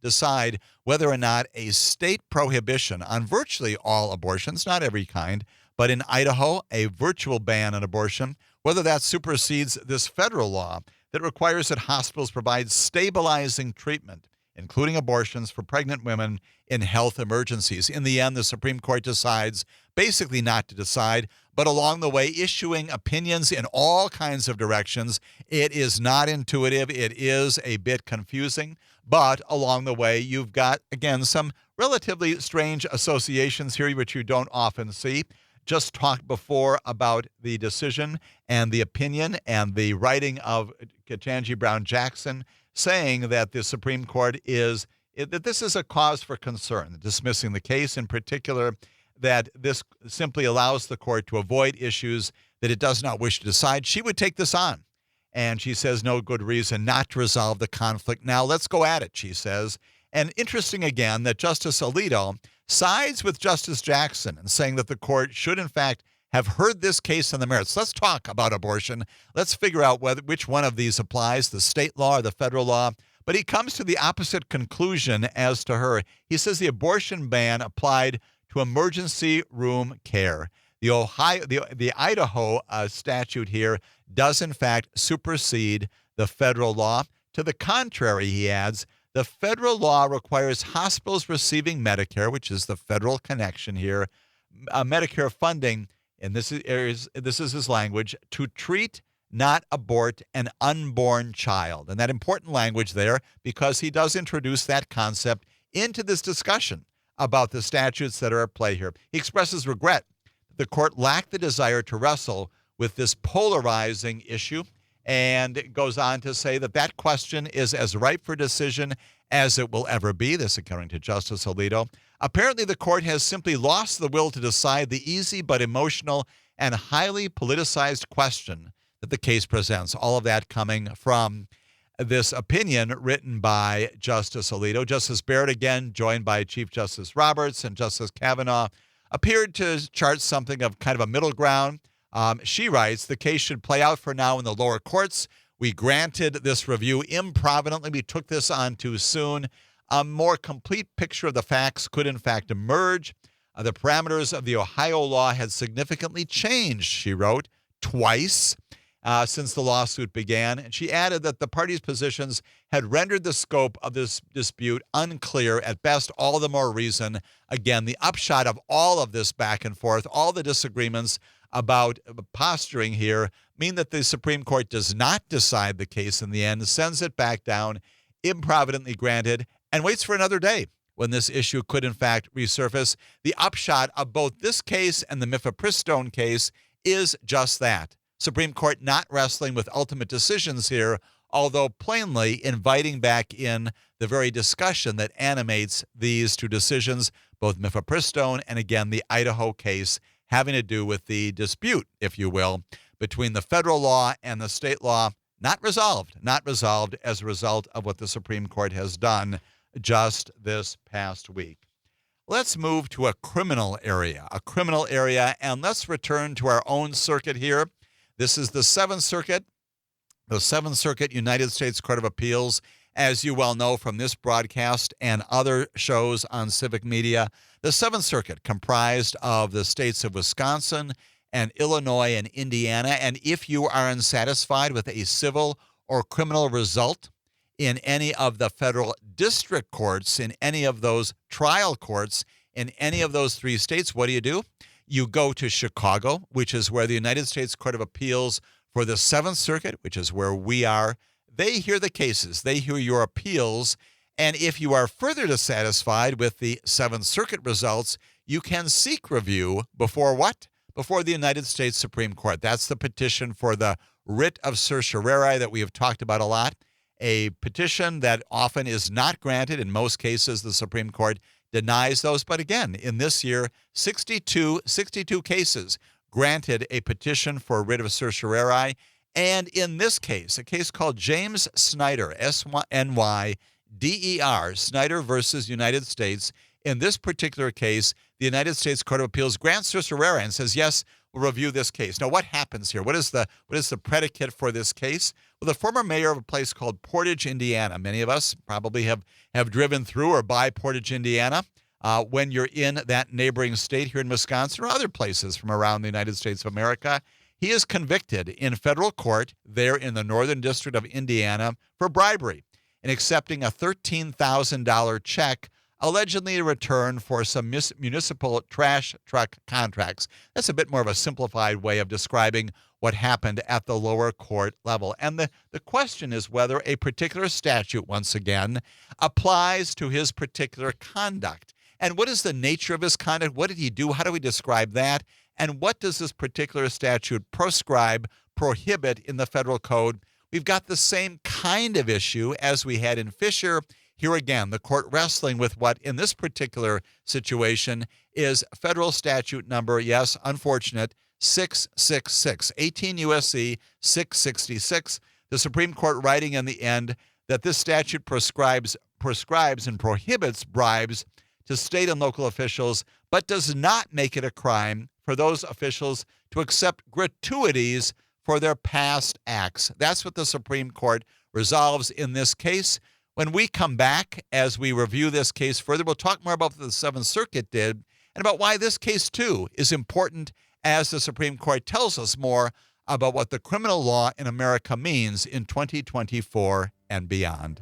whether or not a state prohibition on virtually all abortions, not every kind, but in Idaho, a virtual ban on abortion, whether that supersedes this federal law that requires that hospitals provide stabilizing treatment, including abortions for pregnant women in health emergencies. In the end, the Supreme Court decides basically not to decide, but along the way issuing opinions in all kinds of directions. It is not intuitive. It is a bit confusing, but along the way, you've got, again, some relatively strange associations here, which you don't often see. Just talked before about the decision and the opinion and the writing of Ketanji Brown Jackson saying that the Supreme Court that this is a cause for concern, dismissing the case in particular, that this simply allows the court to avoid issues that it does not wish to decide. She would take this on. And she says no good reason not to resolve the conflict. Now let's go at it, she says. And interesting again that Justice Alito sides with Justice Jackson in saying that the court should, in fact, have heard this case on the merits. Let's talk about abortion. Let's figure out which one of these applies, the state law or the federal law. But he comes to the opposite conclusion as to her. He says the abortion ban applied to to emergency room care. The Idaho statute here does in fact supersede the federal law. To the contrary, he adds, the federal law requires hospitals receiving Medicare, which is the federal connection here, Medicare funding, and this is his language, to treat, not abort, an unborn child. And that important language there, because he does introduce that concept into this discussion about the statutes that are at play here. He expresses regret that the court lacked the desire to wrestle with this polarizing issue, and it goes on to say that that question is as ripe for decision as it will ever be, this according to Justice Alito. Apparently, the court has simply lost the will to decide the easy but emotional and highly politicized question that the case presents. All of that coming from this opinion written by Justice Alito. Justice Barrett, again, joined by Chief Justice Roberts and Justice Kavanaugh, appeared to chart something of kind of a middle ground. She writes, the case should play out for now in the lower courts. We granted this review improvidently. We took this on too soon. A more complete picture of the facts could, in fact, emerge. The parameters of the Ohio law had significantly changed, she wrote, twice since the lawsuit began. And she added that the parties' positions had rendered the scope of this dispute unclear, at best, all the more reason. Again, the upshot of all of this back and forth, all the disagreements about posturing here, mean that the Supreme Court does not decide the case in the end, sends it back down, improvidently granted, and waits for another day when this issue could, in fact, resurface. The upshot of both this case and the mifepristone case is just that. Supreme Court not wrestling with ultimate decisions here, although plainly inviting back in the very discussion that animates these two decisions, both mifepristone and, again, the Idaho case, having to do with the dispute, if you will, between the federal law and the state law, not resolved as a result of what the Supreme Court has done just this past week. Let's move to a criminal area, and let's return to our own circuit here. This is the Seventh Circuit, United States Court of Appeals. As you well know from this broadcast and other shows on civic media, the Seventh Circuit comprised of the states of Wisconsin and Illinois and Indiana. And if you are unsatisfied with a civil or criminal result in any of the federal district courts, in any of those trial courts, in any of those three states, what do? You go to Chicago, which is where the United States Court of Appeals for the Seventh Circuit, which is where we are, they hear the cases, they hear your appeals, and if you are further dissatisfied with the Seventh Circuit results, you can seek review before what? Before the United States Supreme Court. That's the petition for the writ of certiorari that we have talked about a lot, a petition that often is not granted. In most cases, the Supreme Court denies those. But again, in this year, 62 cases granted a petition for a writ of certiorari. And in this case, a case called James Snyder, S-N-Y-D-E-R, Snyder versus United States. In this particular case, the United States Court of Appeals grants certiorari and says, yes, we'll review this case. Now, what happens here? What is the predicate for this case? Well, the former mayor of a place called Portage, Indiana. Many of us probably have driven through or by Portage, Indiana. When you're in that neighboring state here in Wisconsin or other places from around the United States of America, he is convicted in federal court there in the Northern District of Indiana for bribery and accepting a $13,000 check allegedly in return for some municipal trash truck contracts. That's a bit more of a simplified way of describing what happened at the lower court level. And the question is whether a particular statute, once again, applies to his particular conduct. And what is the nature of his conduct? What did he do? How do we describe that? And what does this particular statute prohibit in the federal code? We've got the same kind of issue as we had in Fischer. Here again, the court wrestling with what in this particular situation is federal statute number, yes, unfortunate, 666, 18 U.S.C. 666. The Supreme Court writing in the end that this statute prescribes and prohibits bribes to state and local officials, but does not make it a crime for those officials to accept gratuities for their past acts. That's what the Supreme Court resolves in this case. When we come back, as we review this case further, we'll talk more about what the Seventh Circuit did and about why this case, too, is important as the Supreme Court tells us more about what the criminal law in America means in 2024 and beyond.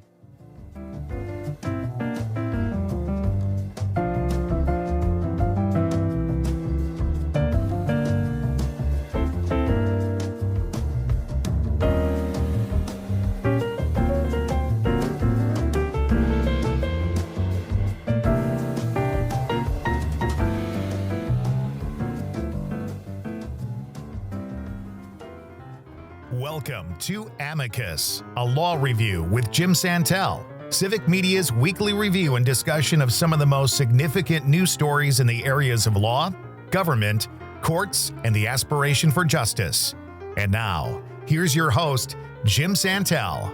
Welcome to Amicus, a law review with James Santelle, Civic Media's weekly review and discussion of some of the most significant news stories in the areas of law, government, courts, and the aspiration for justice. And now, here's your host, James Santelle.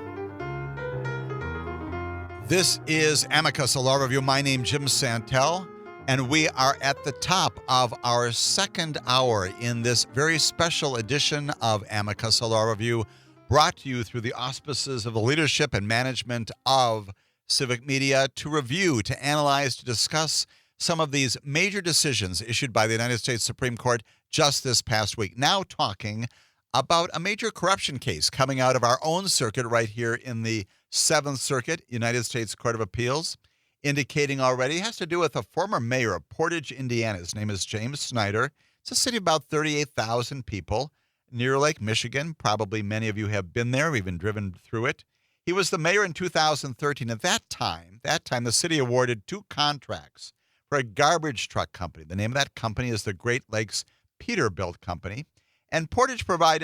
This is Amicus, a law review. My name is James Santelle, and we are at the top of our second hour in this very special edition of Amicus, a law review, brought to you through the auspices of the leadership and management of Civic Media to review, to analyze, to discuss some of these major decisions issued by the United States Supreme Court just this past week. Now talking about a major corruption case coming out of our own circuit right here in the Seventh Circuit, United States Court of Appeals, indicating already has to do with a former mayor of Portage, Indiana. His name is James Snyder. It's a city of about 38,000 people near Lake Michigan. Probably many of you have been there, even driven through it. He was the mayor in 2013. At that time, the city awarded 2 contracts for a garbage truck company. The name of that company is the Great Lakes Peterbilt Company. And Portage brought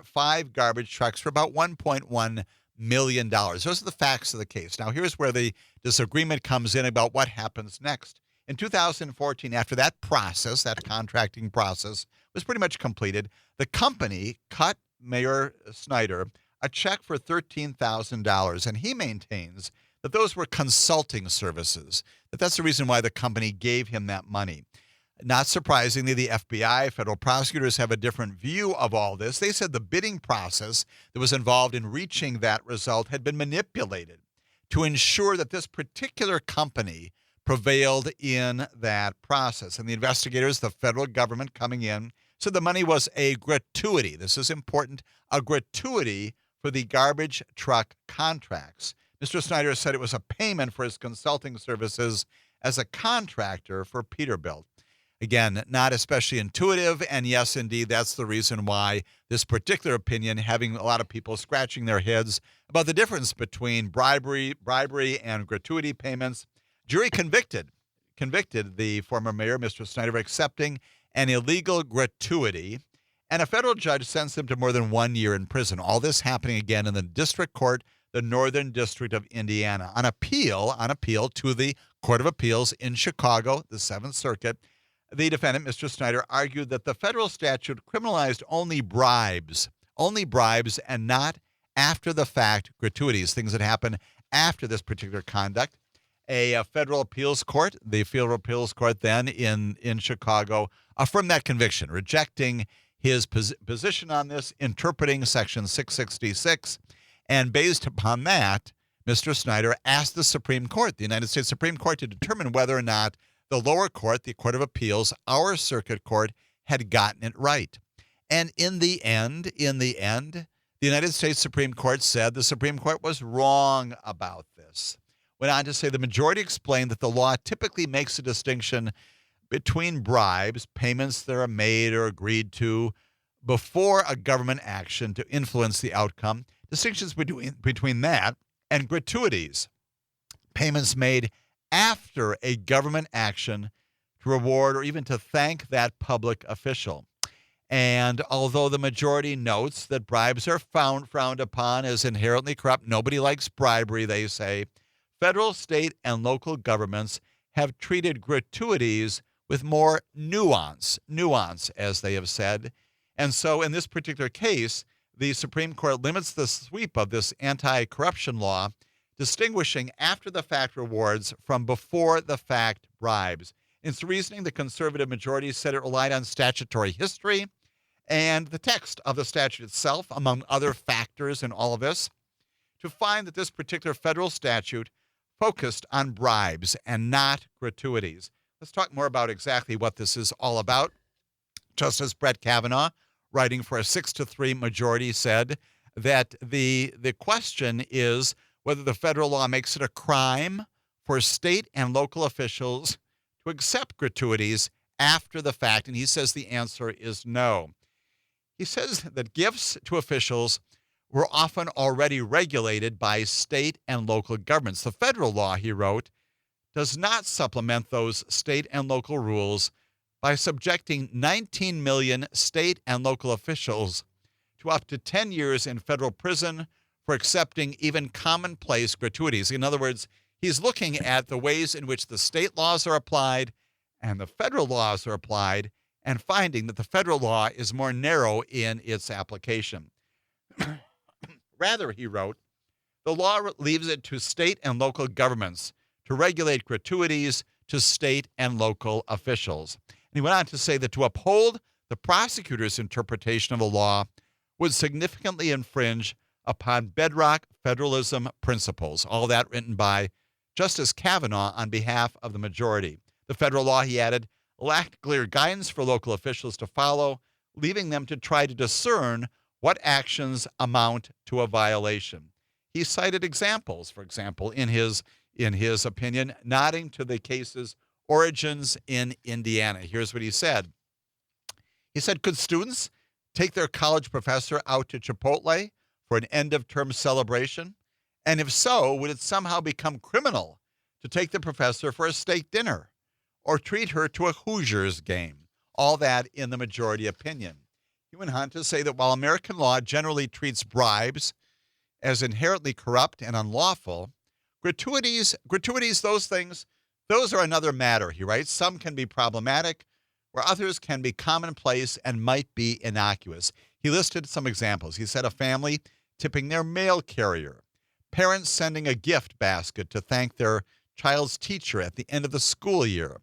5 garbage trucks for about $1.1 million. Those are the facts of the case. Now, here's where the disagreement comes in about what happens next. In 2014, after that process, that contracting process was pretty much completed, the company cut Mayor Snyder a check for $13,000, and he maintains that those were consulting services, that's the reason why the company gave him that money. Not surprisingly, the FBI, federal prosecutors, have a different view of all this. They said the bidding process that was involved in reaching that result had been manipulated to ensure that this particular company prevailed in that process. And the investigators, the federal government coming in, said the money was a gratuity. This is important, a gratuity for the garbage truck contracts. Mr. Snyder said it was a payment for his consulting services as a contractor for Peterbilt. Again, not especially intuitive, and yes, indeed, that's the reason why this particular opinion, having a lot of people scratching their heads about the difference between bribery and gratuity payments. Jury convicted the former mayor, Mr. Snyder, of accepting an illegal gratuity, and a federal judge sentenced him to more than 1 year in prison. All this happening again in the district court, the Northern District of Indiana, on appeal to the Court of Appeals in Chicago, the Seventh Circuit. The defendant, Mr. Snyder, argued that the federal statute criminalized only bribes, and not after-the-fact gratuities, things that happen after this particular conduct. A federal appeals court, the federal appeals court then in Chicago, affirmed that conviction, rejecting his position on this, interpreting Section 666. And based upon that, Mr. Snyder asked the Supreme Court, the United States Supreme Court, to determine whether or not the lower court, the Court of Appeals, our circuit court, had gotten it right. And in the end, the United States Supreme Court said the Supreme Court was wrong about this. Went on to say the majority explained that the law typically makes a distinction between bribes, payments that are made or agreed to before a government action to influence the outcome, distinctions between that and gratuities, payments made after a government action to reward or even to thank that public official. And although the majority notes that bribes are frowned upon as inherently corrupt, nobody likes bribery, they say, federal, state, and local governments have treated gratuities with more nuance, as they have said. And so in this particular case, the Supreme Court limits the sweep of this anti-corruption law, distinguishing after-the-fact rewards from before-the-fact bribes. In its reasoning, the conservative majority said it relied on statutory history and the text of the statute itself, among other factors in all of this, to find that this particular federal statute focused on bribes and not gratuities. Let's talk more about exactly what this is all about. Justice Brett Kavanaugh, writing for a 6-3 majority, said that the question is whether the federal law makes it a crime for state and local officials to accept gratuities after the fact, and he says the answer is no. He says that gifts to officials were often already regulated by state and local governments. The federal law, he wrote, does not supplement those state and local rules by subjecting 19 million state and local officials to up to 10 years in federal prison for accepting even commonplace gratuities. In other words, he's looking at the ways in which the state laws are applied and the federal laws are applied and finding that the federal law is more narrow in its application. Rather, he wrote, the law leaves it to state and local governments to regulate gratuities to state and local officials. And he went on to say that to uphold the prosecutor's interpretation of the law would significantly infringe upon bedrock federalism principles. All that written by Justice Kavanaugh on behalf of the majority. The federal law, he added, lacked clear guidance for local officials to follow, leaving them to try to discern what actions amount to a violation. He cited examples, for example, in his opinion, nodding to the case's origins in Indiana. Here's what he said. He said, could students take their college professor out to Chipotle for an end-of-term celebration? And if so, would it somehow become criminal to take the professor for a steak dinner or treat her to a Hoosiers game? All that in the majority opinion. He went on to say that while American law generally treats bribes as inherently corrupt and unlawful, gratuities, those are another matter, he writes. Some can be problematic, where others can be commonplace and might be innocuous. He listed some examples. He said a family tipping their mail carrier, parents sending a gift basket to thank their child's teacher at the end of the school year,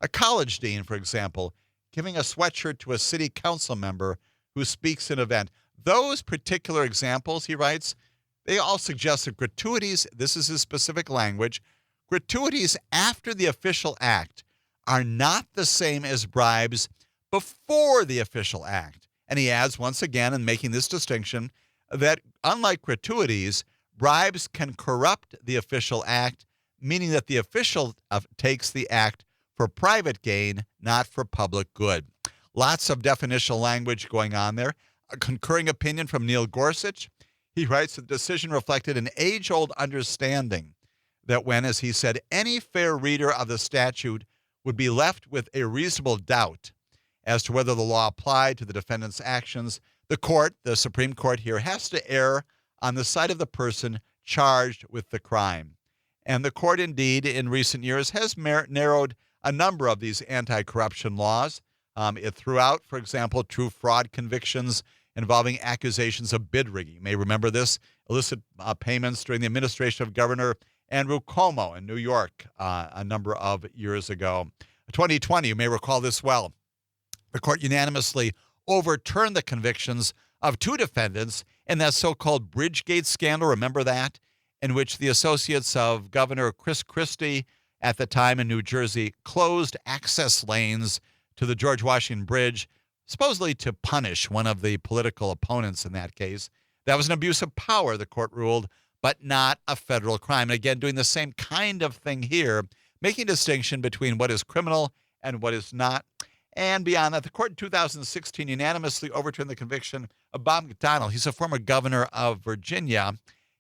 a college dean, for example, giving a sweatshirt to a city council member who speaks at an event. Those particular examples, he writes, they all suggest that gratuities, this is his specific language, gratuities after the official act are not the same as bribes before the official act. And he adds once again, in making this distinction, that unlike gratuities, bribes can corrupt the official act, meaning that the official takes the act for private gain, not for public good. Lots of definitional language going on there. A concurring opinion from Neil Gorsuch. He writes the decision reflected an age-old understanding that when, as he said, any fair reader of the statute would be left with a reasonable doubt as to whether the law applied to the defendant's actions, the court, the Supreme Court here, has to err on the side of the person charged with the crime. And the court, indeed, in recent years has narrowed a number of these anti-corruption laws. It threw out, for example, true fraud convictions involving accusations of bid rigging. You may remember this, illicit payments during the administration of Governor Andrew Cuomo in New York a number of years ago. 2020, you may recall this well. The court unanimously overturned the convictions of two defendants in that so-called Bridgegate scandal. Remember that? In which the associates of Governor Chris Christie at the time in New Jersey closed access lanes to the George Washington Bridge, supposedly to punish one of the political opponents in that case. That was an abuse of power, the court ruled, but not a federal crime. And again, doing the same kind of thing here, making a distinction between what is criminal and what is not. And beyond that, the court in 2016 unanimously overturned the conviction of Bob McDonnell. He's a former governor of Virginia.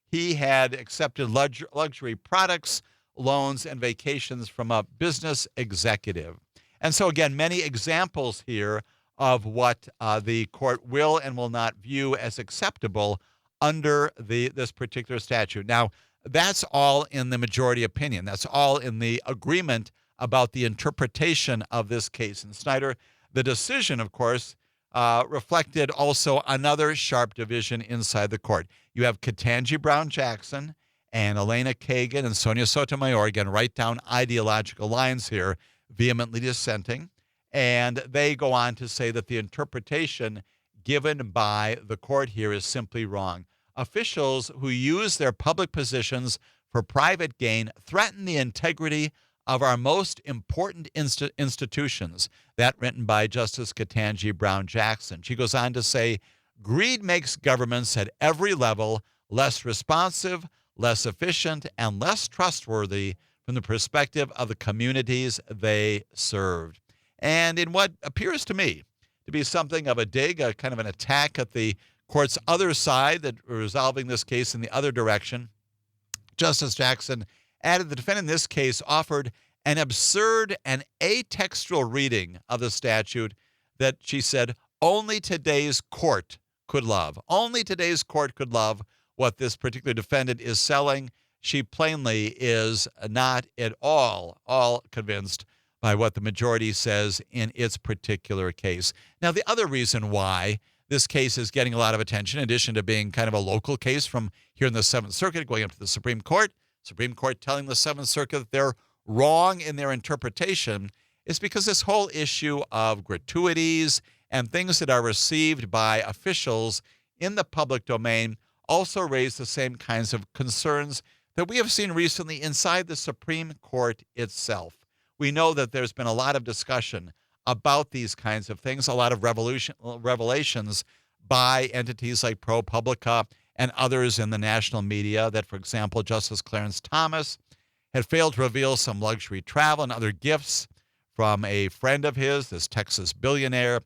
He had accepted luxury products, loans, and vacations from a business executive. And so, again, many examples here of what the court will and will not view as acceptable under this particular statute. Now, that's all in the majority opinion. That's all in the agreement about the interpretation of this case. And Snyder, the decision, of course, reflected also another sharp division inside the court. You have Ketanji Brown Jackson and Elena Kagan and Sonia Sotomayor, again, right down ideological lines here, vehemently dissenting. And they go on to say that the interpretation given by the court here is simply wrong. Officials who use their public positions for private gain threaten the integrity of our most important institutions, that written by Justice Ketanji Brown Jackson. She goes on to say, greed makes governments at every level less responsive, less efficient, and less trustworthy from the perspective of the communities they served. And in what appears to me to be something of a dig, a kind of an attack at the court's other side that resolving this case in the other direction, Justice Jackson added the defendant in this case offered an absurd and atextual reading of the statute that she said only today's court could love. Only today's court could love what this particular defendant is selling. She plainly is not at all convinced by what the majority says in its particular case. Now, the other reason why this case is getting a lot of attention, in addition to being kind of a local case from here in the Seventh Circuit going up to the Supreme Court telling the Seventh Circuit that they're wrong in their interpretation, is because this whole issue of gratuities and things that are received by officials in the public domain also raise the same kinds of concerns that we have seen recently inside the Supreme Court itself. We know that there's been a lot of discussion about these kinds of things, a lot of revelations by entities like ProPublica and others in the national media that, for example, Justice Clarence Thomas had failed to reveal some luxury travel and other gifts from a friend of his, this Texas billionaire,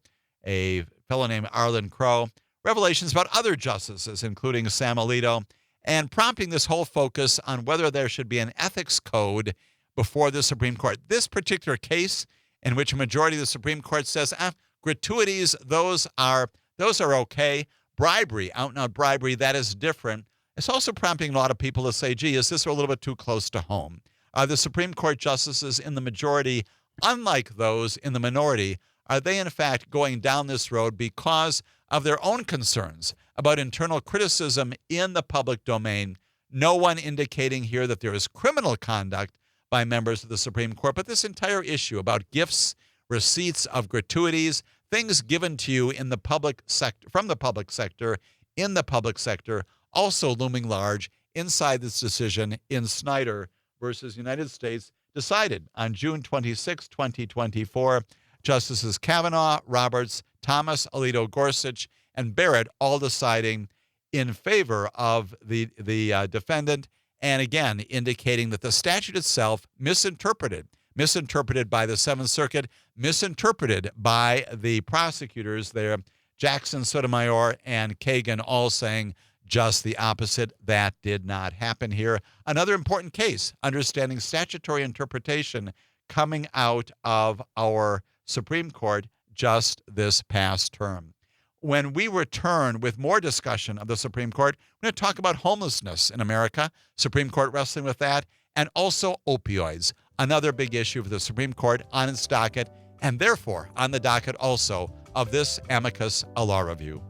a fellow named Arlen Crow, revelations about other justices, including Sam Alito, and prompting this whole focus on whether there should be an ethics code before the Supreme Court. This particular case, in which a majority of the Supreme Court says, gratuities, those are okay. Bribery, out-and-out bribery, that is different. It's also prompting a lot of people to say, gee, is this a little bit too close to home? Are the Supreme Court justices in the majority, unlike those in the minority, are they in fact going down this road because of their own concerns about internal criticism in the public domain? No one indicating here that there is criminal conduct by members of the Supreme Court, but this entire issue about gifts, receipts of gratuities, things given to you in the public sector, from the public sector, in the public sector, also looming large inside this decision in Snyder versus United States, decided on June 26, 2024. Justices Kavanaugh, Roberts, Thomas, Alito, Gorsuch, and Barrett all deciding in favor of the defendant, and again indicating that the statute itself misinterpreted by the Seventh Circuit, misinterpreted by the prosecutors there, Jackson, Sotomayor, and Kagan, all saying just the opposite. That did not happen here. Another important case, understanding statutory interpretation coming out of our Supreme Court just this past term. When we return with more discussion of the Supreme Court, we're going to talk about homelessness in America, Supreme Court wrestling with that, and also opioids, another big issue for the Supreme Court on its docket, and therefore on the docket also of this Amicus, a law review.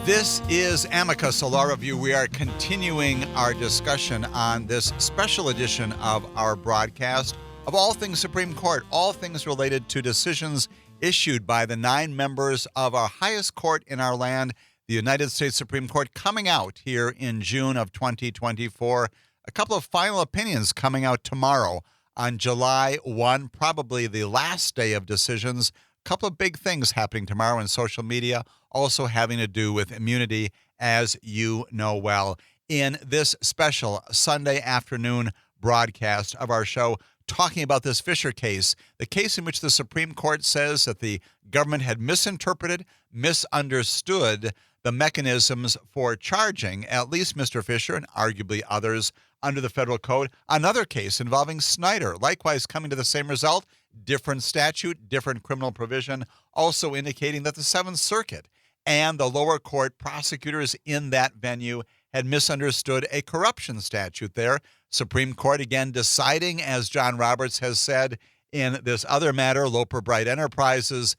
This is Amicus, a law review. We are continuing our discussion on this special edition of our broadcast of all things Supreme Court, all things related to decisions issued by the 9 members of our highest court in our land, the United States Supreme Court, coming out here in June of 2024. A couple of final opinions coming out tomorrow on July 1, probably the last day of decisions. A couple of big things happening tomorrow in social media, also having to do with immunity, as you know well. In this special Sunday afternoon broadcast of our show, talking about this Fischer case, the case in which the Supreme Court says that the government had misinterpreted, misunderstood the mechanisms for charging at least Mr. Fischer and arguably others under the federal code. Another case involving Snyder, likewise coming to the same result, different statute, different criminal provision, also indicating that the Seventh Circuit and the lower court prosecutors in that venue had misunderstood a corruption statute there. Supreme Court again deciding, as John Roberts has said in this other matter, Loper Bright Enterprises,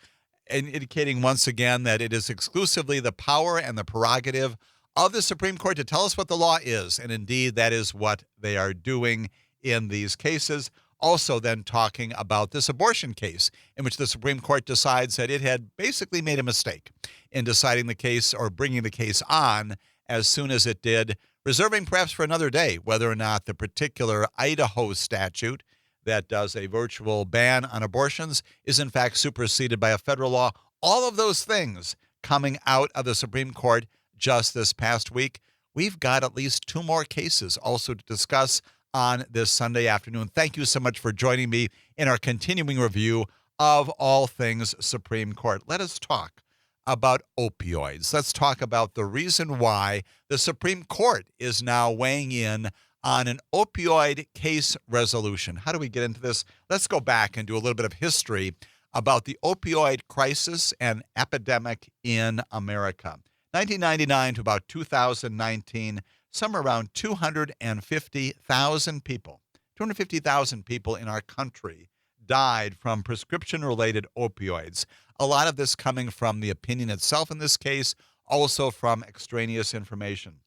indicating once again that it is exclusively the power and the prerogative of the Supreme Court to tell us what the law is. And indeed, that is what they are doing in these cases. Also then talking about this abortion case in which the Supreme Court decides that it had basically made a mistake in deciding the case or bringing the case on as soon as it did, reserving perhaps for another day whether or not the particular Idaho statute that does a virtual ban on abortions is in fact superseded by a federal law. All of those things coming out of the Supreme Court just this past week. We've got at least two more cases also to discuss on this Sunday afternoon. Thank you so much for joining me in our continuing review of all things Supreme Court. Let us talk about opioids. Let's talk about the reason why the Supreme Court is now weighing in on an opioid case resolution. How do we get into this? Let's go back and do a little bit of history about the opioid crisis and epidemic in America. 1999 to about 2019, somewhere around 250,000 people in our country died from prescription-related opioids. A lot of this coming from the opinion itself in this case, also from extraneous information.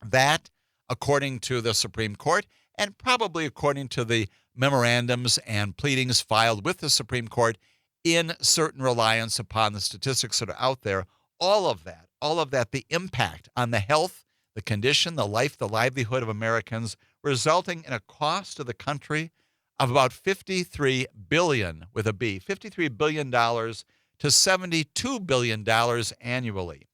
That, according to the Supreme Court, and probably according to the memorandums and pleadings filed with the Supreme Court in certain reliance upon the statistics that are out there, all of that, the impact on the health, the condition, the life, the livelihood of Americans, resulting in a cost to the country of about $53 billion, with a B, $53 billion to $72 billion annually.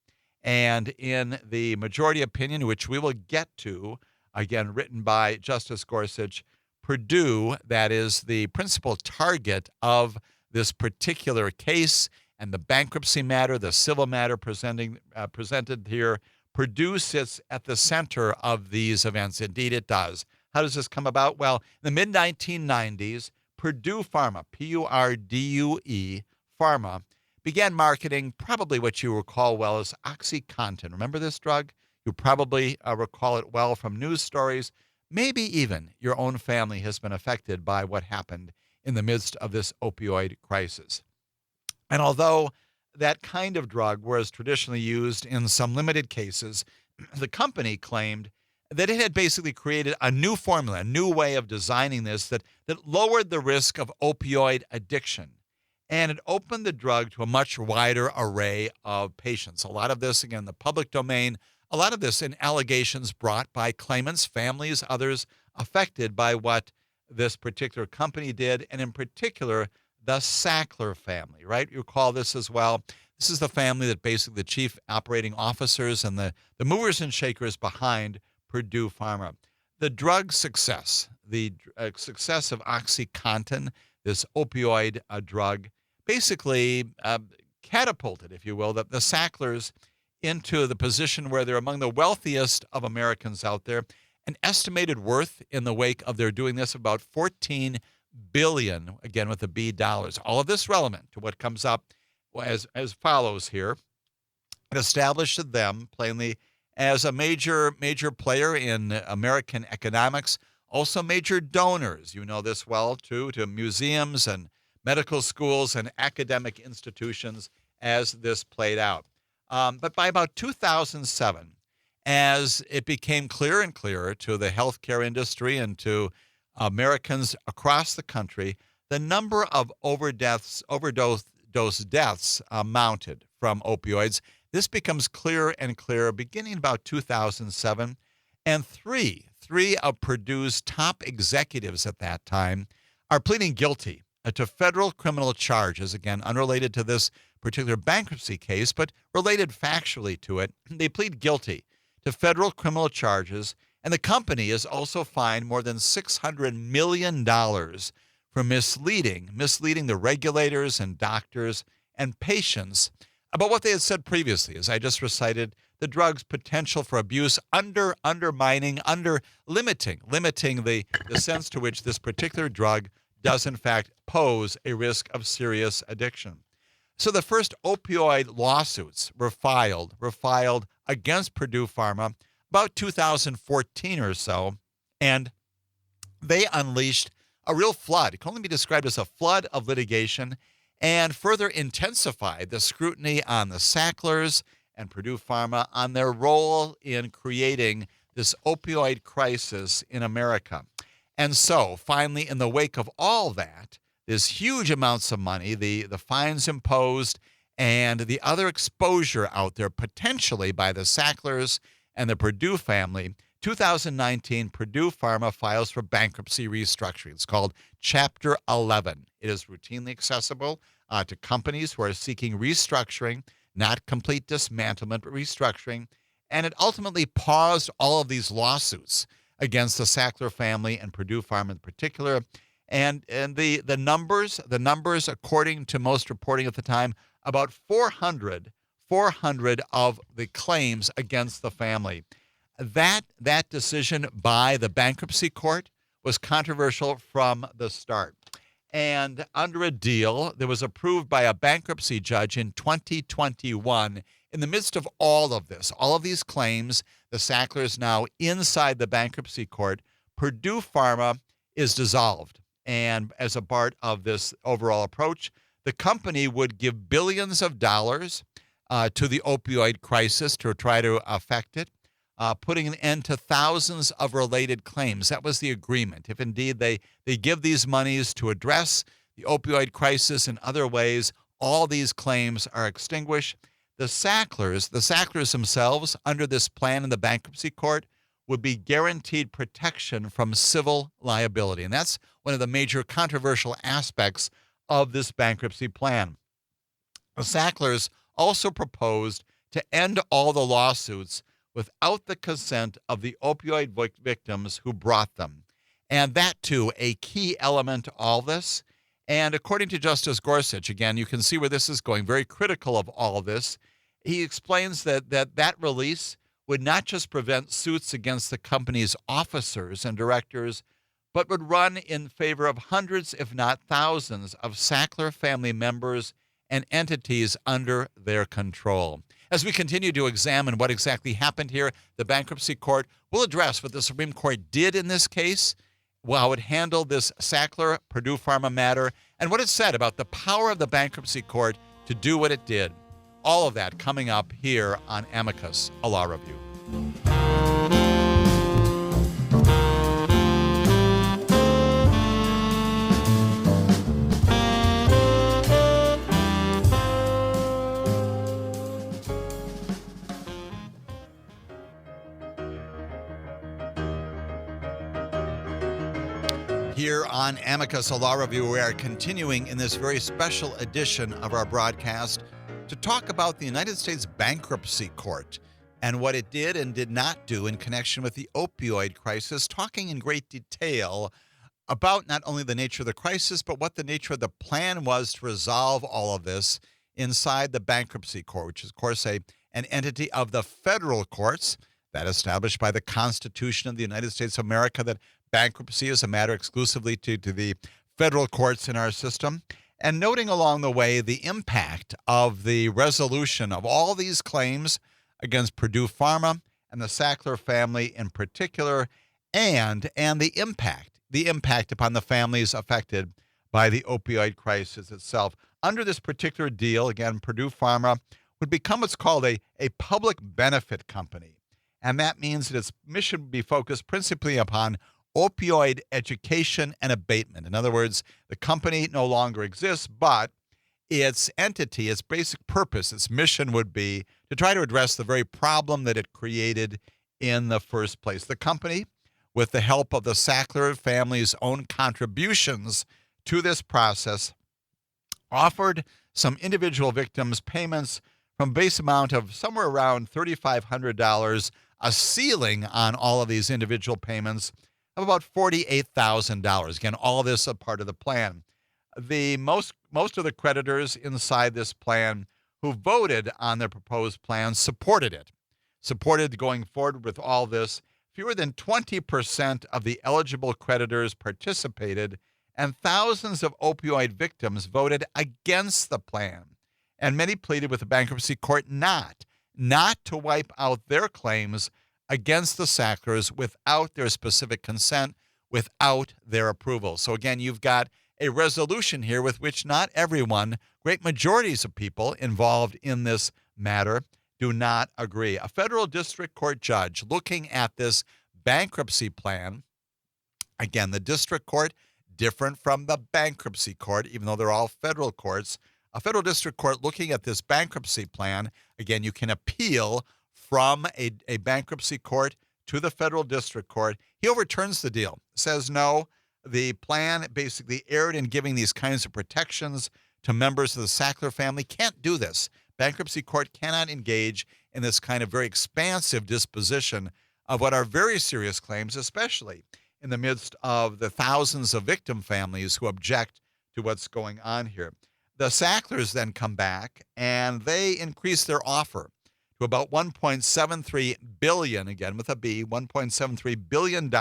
And in the majority opinion, which we will get to, again, written by Justice Gorsuch, Purdue, that is the principal target of this particular case, and the bankruptcy matter, the civil matter presented here, Purdue sits at the center of these events. Indeed, it does. How does this come about? Well, in the mid-1990s, Purdue Pharma, P-U-R-D-U-E, Pharma, began marketing probably what you recall well as OxyContin. Remember this drug? You probably recall it well from news stories. Maybe even your own family has been affected by what happened in the midst of this opioid crisis. And although that kind of drug was traditionally used in some limited cases, the company claimed that it had basically created a new formula, a new way of designing this that lowered the risk of opioid addiction. And it opened the drug to a much wider array of patients. A lot of this, again, in the public domain, a lot of this in allegations brought by claimants, families, others affected by what this particular company did, and in particular, the Sackler family, right? You recall this as well. This is the family that basically the chief operating officers and the movers and shakers behind Purdue Pharma. The drug success, the success of OxyContin, this opioid drug, basically catapulted, if you will, the Sacklers into the position where they're among the wealthiest of Americans out there. An estimated worth in the wake of their doing this about $14 billion, again with the B, dollars. All of this relevant to what comes up as follows here. It established them plainly as a major player in American economics, also major donors. You know this well, too, to museums and medical schools and academic institutions as this played out. But by about 2007, as it became clearer and clearer to the healthcare industry and to Americans across the country, the number of overdose deaths mounted from opioids. This becomes clearer and clearer beginning about 2007. And three of Purdue's top executives at that time are pleading guilty to federal criminal charges, again, unrelated to this particular bankruptcy case, but related factually to it. They plead guilty to federal criminal charges, and the company is also fined more than $600 million for misleading the regulators and doctors and patients about what they had said previously, as I just recited, the drug's potential for abuse, limiting the sense to which this particular drug does in fact pose a risk of serious addiction. So the first opioid lawsuits were filed against Purdue Pharma about 2014 or so, and they unleashed a real flood. It can only be described as a flood of litigation, and further intensified the scrutiny on the Sacklers, and Purdue Pharma on their role in creating this opioid crisis in America. And so, finally, in the wake of all that, there's huge amounts of money, the fines imposed, and the other exposure out there potentially by the Sacklers and the Purdue family. 2019, Purdue Pharma files for bankruptcy restructuring. It's called Chapter 11. It is routinely accessible to companies who are seeking restructuring, not complete dismantlement, but restructuring. And it ultimately paused all of these lawsuits against the Sackler family and Purdue Pharma in particular. And the numbers, according to most reporting at the time, about 400 of the claims against the family. That decision by the bankruptcy court was controversial from the start. And under a deal that was approved by a bankruptcy judge in 2021, in the midst of all of this, all of these claims, the Sacklers now inside the bankruptcy court, Purdue Pharma is dissolved. And as a part of this overall approach, the company would give billions of dollars to the opioid crisis to try to affect it, putting an end to thousands of related claims. That was the agreement. If indeed they give these monies to address the opioid crisis in other ways, all these claims are extinguished. The Sacklers themselves, under this plan in the bankruptcy court, would be guaranteed protection from civil liability. And that's one of the major controversial aspects of this bankruptcy plan. The Sacklers also proposed to end all the lawsuits without the consent of the opioid victims who brought them. And that, too, a key element to all this. And according to Justice Gorsuch, again, you can see where this is going, very critical of all of this. He explains that release would not just prevent suits against the company's officers and directors, but would run in favor of hundreds, if not thousands, of Sackler family members and entities under their control. As we continue to examine what exactly happened here, the bankruptcy court will address what the Supreme Court did in this case, how it handled this Sackler-Purdue Pharma matter, and what it said about the power of the bankruptcy court to do what it did. All of that coming up here on Amicus, a Law Review. Here on Amicus, a Law Review, we are continuing in this very special edition of our broadcast to talk about the United States Bankruptcy Court and what it did and did not do in connection with the opioid crisis, talking in great detail about not only the nature of the crisis, but what the nature of the plan was to resolve all of this inside the bankruptcy court, which is, of course, an entity of the federal courts that established by the Constitution of the United States of America, that bankruptcy is a matter exclusively to the federal courts in our system. And noting along the way the impact of the resolution of all these claims against Purdue Pharma and the Sackler family in particular, and the impact upon the families affected by the opioid crisis itself. Under this particular deal, again, Purdue Pharma would become what's called a public benefit company. And that means that its mission would be focused principally upon opioid education and abatement. In other words, the company no longer exists, but its entity, its basic purpose, its mission would be to try to address the very problem that it created in the first place. The company, with the help of the Sackler family's own contributions to this process, offered some individual victims payments from a base amount of somewhere around $3,500, a ceiling on all of these individual payments of about $48,000. Again, all of this a part of the plan. The most of the creditors inside this plan who voted on the proposed plan supported it, supported going forward with all this. Fewer than 20% of the eligible creditors participated, and thousands of opioid victims voted against the plan. And many pleaded with the bankruptcy court not to wipe out their claims against the Sacklers without their specific consent, without their approval. So again, you've got a resolution here with which not everyone, great majorities of people involved in this matter, do not agree. A federal district court judge looking at this bankruptcy plan, again, the district court, different from the bankruptcy court, even though they're all federal courts. A federal district court looking at this bankruptcy plan, again, you can appeal from a bankruptcy court to the federal district court. He overturns the deal, says no, the plan basically erred in giving these kinds of protections to members of the Sackler family. Can't do this. Bankruptcy court cannot engage in this kind of very expansive disposition of what are very serious claims, especially in the midst of the thousands of victim families who object to what's going on here. The Sacklers then come back and they increase their offer to about $1.73 billion, again with a B, $1.73 billion.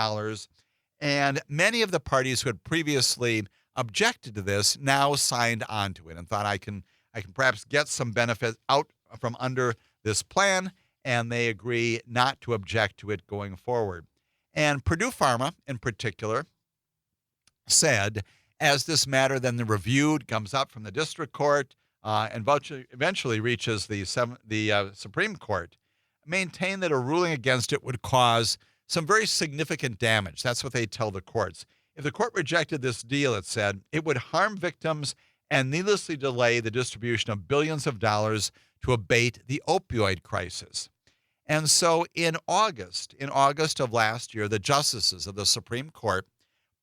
And many of the parties who had previously objected to this now signed on to it and thought I can perhaps get some benefit out from under this plan, and they agree not to object to it going forward. And Purdue Pharma, in particular, said, as this matter then reviewed, comes up from the district court and eventually reaches the Supreme Court, maintained that a ruling against it would cause some very significant damage. That's what they tell the courts. If the court rejected this deal, it said, it would harm victims and needlessly delay the distribution of billions of dollars to abate the opioid crisis. And so in August of last year, the justices of the Supreme Court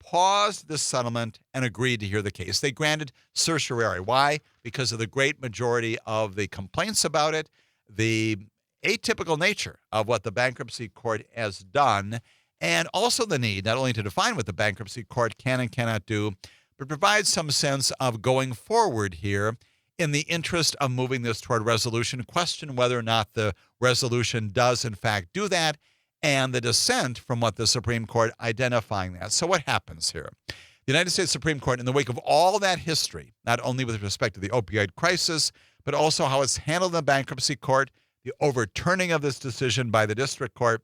paused this settlement and agreed to hear the case. They granted certiorari. Why? Because of the great majority of the complaints about it, the atypical nature of what the bankruptcy court has done, and also the need not only to define what the bankruptcy court can and cannot do, but provide some sense of going forward here in the interest of moving this toward resolution, question whether or not the resolution does in fact do that, and the dissent from what the Supreme Court identifying that. So what happens here? The United States Supreme Court, in the wake of all that history, not only with respect to the opioid crisis, but also how it's handled in the bankruptcy court, the overturning of this decision by the district court,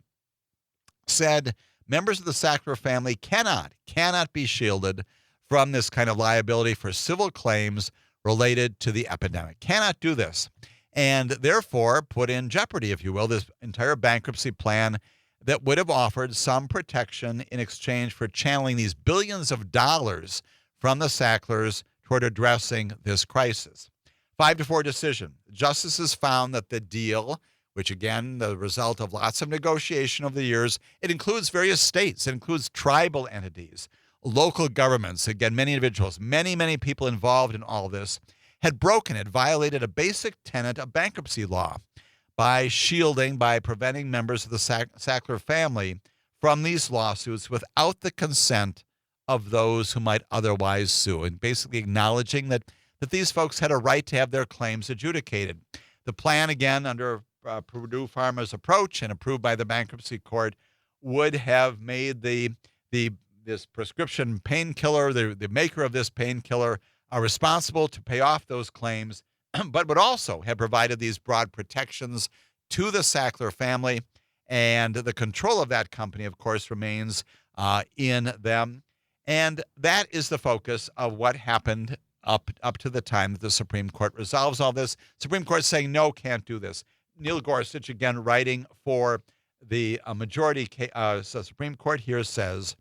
said members of the Sackler family cannot be shielded from this kind of liability for civil claims related to the epidemic. Cannot do this. And therefore put in jeopardy, if you will, this entire bankruptcy plan that would have offered some protection in exchange for channeling these billions of dollars from the Sacklers toward addressing this crisis. 5-4 decision. Justices found that the deal, which again, the result of lots of negotiation over the years, it includes various states, it includes tribal entities, local governments, again, many individuals, many people involved in all this, had broken it, violated a basic tenet of bankruptcy law by preventing members of the Sackler family from these lawsuits without the consent of those who might otherwise sue, and basically acknowledging that these folks had a right to have their claims adjudicated. The plan, again, under Purdue Pharma's approach and approved by the bankruptcy court, would have made this prescription painkiller, the maker of this painkiller, are responsible to pay off those claims, but would also have provided these broad protections to the Sackler family. And the control of that company, of course, remains in them. And that is the focus of what happened up to the time that the Supreme Court resolves all this. Supreme Court saying, no, can't do this. Neil Gorsuch, again, writing for the majority Supreme Court here, says,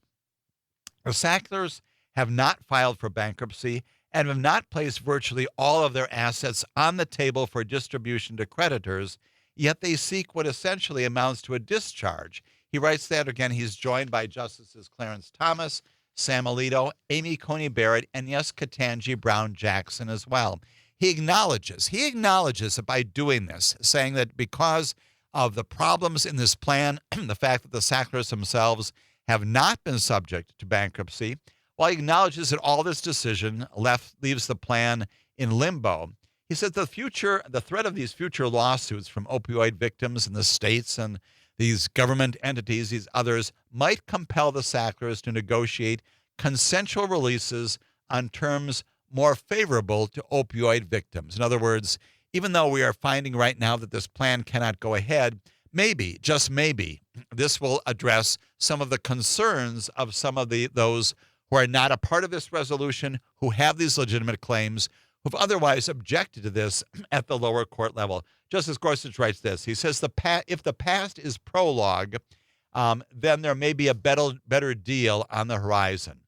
the Sacklers have not filed for bankruptcy and have not placed virtually all of their assets on the table for distribution to creditors, yet they seek what essentially amounts to a discharge. He writes that, again, he's joined by Justices Clarence Thomas, Sam Alito, Amy Coney Barrett, and yes, Ketanji Brown Jackson as well. He acknowledges that by doing this, saying that because of the problems in this plan, the fact that the Sacklers themselves have not been subject to bankruptcy, while he acknowledges that all this decision leaves the plan in limbo, he said the threat of these future lawsuits from opioid victims in the states and these government entities, these others, might compel the Sacklers to negotiate consensual releases on terms more favorable to opioid victims. In other words, even though we are finding right now that this plan cannot go ahead, maybe, just maybe, this will address some of the concerns of some of those who are not a part of this resolution, who have these legitimate claims, who've otherwise objected to this at the lower court level. Justice Gorsuch writes this. He says, if the past is prologue, then there may be a better deal on the horizon.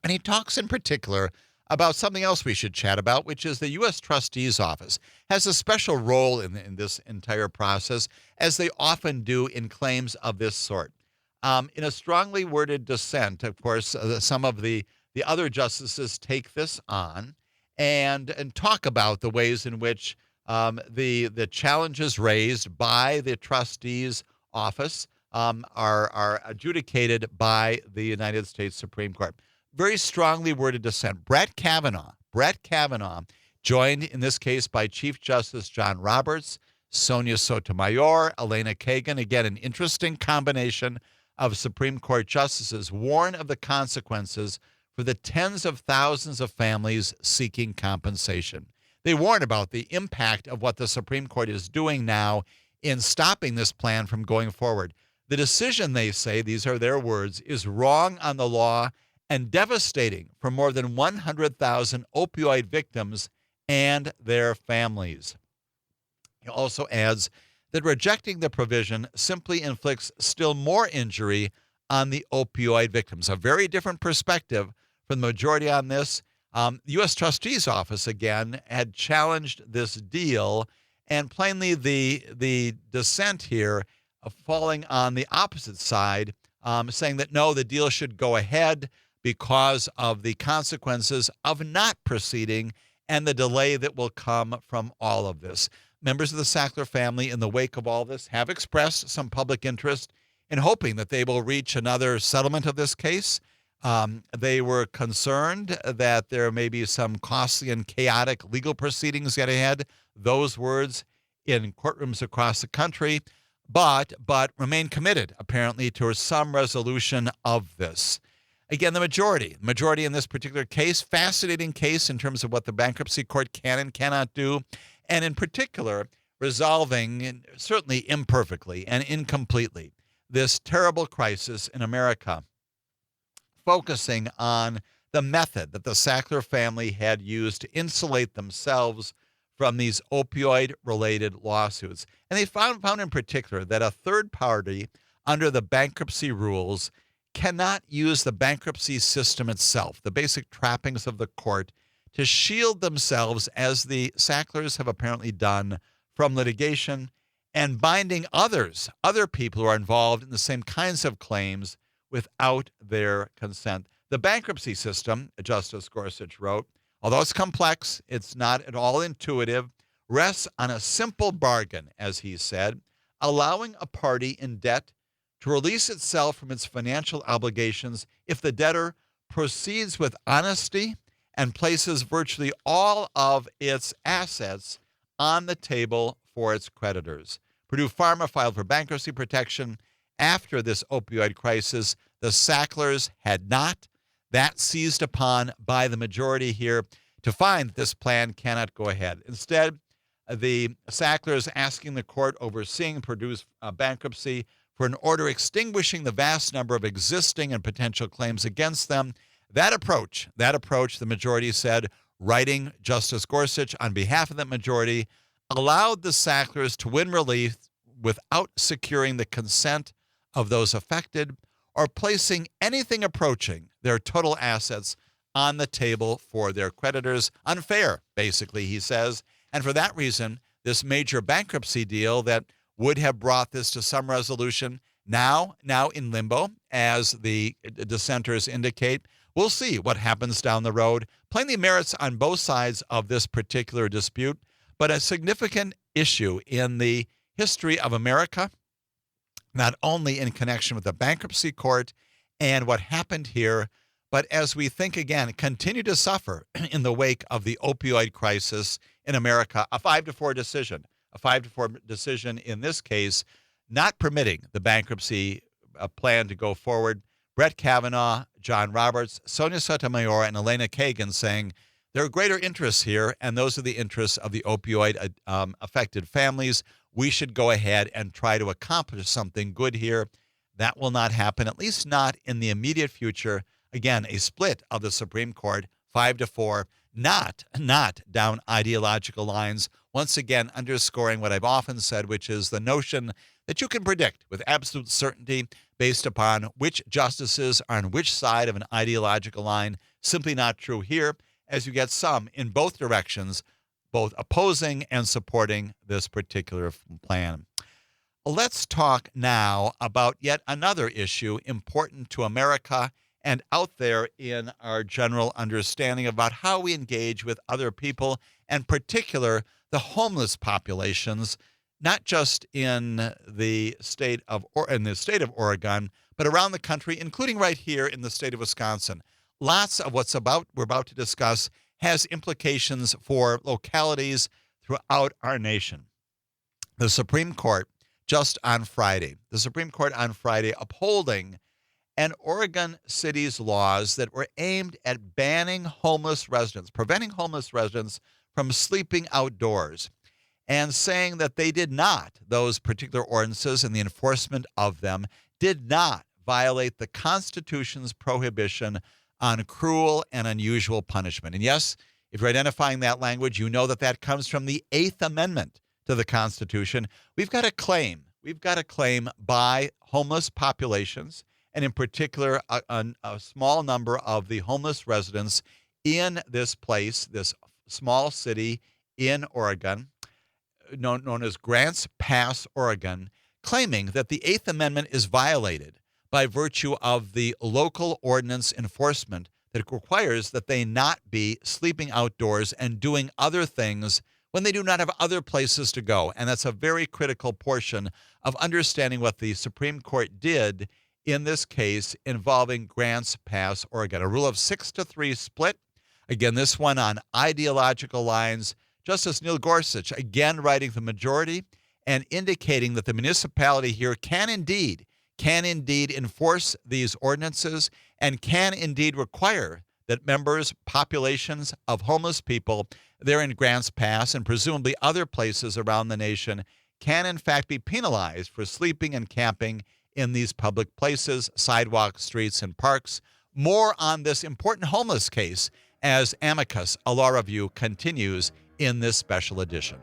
And he talks in particular about something else we should chat about, which is the U.S. Trustee's Office has a special role in this entire process, as they often do in claims of this sort. In a strongly worded dissent, of course, some of the other justices take this on and talk about the ways in which the challenges raised by the trustee's office are adjudicated by the United States Supreme Court. Very strongly worded dissent. Brett Kavanaugh, joined in this case by Chief Justice John Roberts, Sonia Sotomayor, Elena Kagan. Again, an interesting combination of Supreme Court justices warn of the consequences for the tens of thousands of families seeking compensation. They warn about the impact of what the Supreme Court is doing now in stopping this plan from going forward. The decision, they say, these are their words, is wrong on the law and devastating for more than 100,000 opioid victims and their families. He also adds that rejecting the provision simply inflicts still more injury on the opioid victims. A very different perspective from the majority on this. The U.S. Trustee's Office, again, had challenged this deal, and plainly the dissent here falling on the opposite side, saying that no, the deal should go ahead because of the consequences of not proceeding and the delay that will come from all of this. Members of the Sackler family, in the wake of all this, have expressed some public interest in hoping that they will reach another settlement of this case. They were concerned that there may be some costly and chaotic legal proceedings yet ahead, those words in courtrooms across the country, but remain committed, apparently, to some resolution of this. Again, the majority in this particular case, fascinating case in terms of what the bankruptcy court can and cannot do, and in particular, resolving, certainly imperfectly and incompletely, this terrible crisis in America, focusing on the method that the Sackler family had used to insulate themselves from these opioid-related lawsuits. And they found in particular that a third party under the bankruptcy rules cannot use the bankruptcy system itself, the basic trappings of the court, to shield themselves, as the Sacklers have apparently done, from litigation and binding other people who are involved in the same kinds of claims without their consent. The bankruptcy system, Justice Gorsuch wrote, although it's complex, it's not at all intuitive, rests on a simple bargain, as he said, allowing a party in debt to release itself from its financial obligations if the debtor proceeds with honesty and places virtually all of its assets on the table for its creditors. Purdue Pharma filed for bankruptcy protection after this opioid crisis. The Sacklers had not. That seized upon by the majority here to find that this plan cannot go ahead. Instead, the Sacklers asking the court overseeing Purdue's bankruptcy for an order extinguishing the vast number of existing and potential claims against them. That approach, the majority said, writing Justice Gorsuch on behalf of that majority, allowed the Sacklers to win relief without securing the consent of those affected or placing anything approaching their total assets on the table for their creditors. Unfair, basically, he says. And for that reason, this major bankruptcy deal that would have brought this to some resolution, now in limbo, as the dissenters indicate. We'll see what happens down the road. Plainly merits on both sides of this particular dispute, but a significant issue in the history of America, not only in connection with the bankruptcy court and what happened here, but as we think again, continue to suffer in the wake of the opioid crisis in America, a 5-4 decision. A 5-4 decision in this case, not permitting the bankruptcy plan to go forward. Brett Kavanaugh, John Roberts, Sonia Sotomayor, and Elena Kagan saying there are greater interests here, and those are the interests of the opioid affected families. We should go ahead and try to accomplish something good here. That will not happen, at least not in the immediate future. Again, a split of the Supreme Court, 5-4, not down ideological lines, once again underscoring what I've often said, which is the notion that you can predict with absolute certainty based upon which justices are on which side of an ideological line. Simply not true here, as you get some in both directions, both opposing and supporting this particular plan. Let's talk now about yet another issue important to America and out there in our general understanding about how we engage with other people, and particular the homeless populations, not just in the state of Oregon, but around the country, including right here in the state of Wisconsin. Lots of we're about to discuss has implications for localities throughout our nation. The Supreme Court on Friday upholding an Oregon city's laws that were aimed at preventing homeless residents from sleeping outdoors, and saying that those particular ordinances and the enforcement of them did not violate the Constitution's prohibition on cruel and unusual punishment. And yes, if you're identifying that language, you know that comes from the Eighth Amendment to the Constitution. We've got a claim by homeless populations, and in particular, a small number of the homeless residents in this place, this small city in Oregon, known as Grants Pass, Oregon, claiming that the Eighth Amendment is violated by virtue of the local ordinance enforcement that requires that they not be sleeping outdoors and doing other things when they do not have other places to go. And that's a very critical portion of understanding what the Supreme Court did in this case involving Grants Pass, Oregon. A rule of 6-3 split. Again, this one on ideological lines. Justice Neil Gorsuch, again writing the majority and indicating that the municipality here can indeed enforce these ordinances and can indeed require that populations of homeless people there in Grants Pass and presumably other places around the nation can in fact be penalized for sleeping and camping in these public places, sidewalks, streets, and parks. More on this important homeless case as Amicus, a law review, continues in this special edition.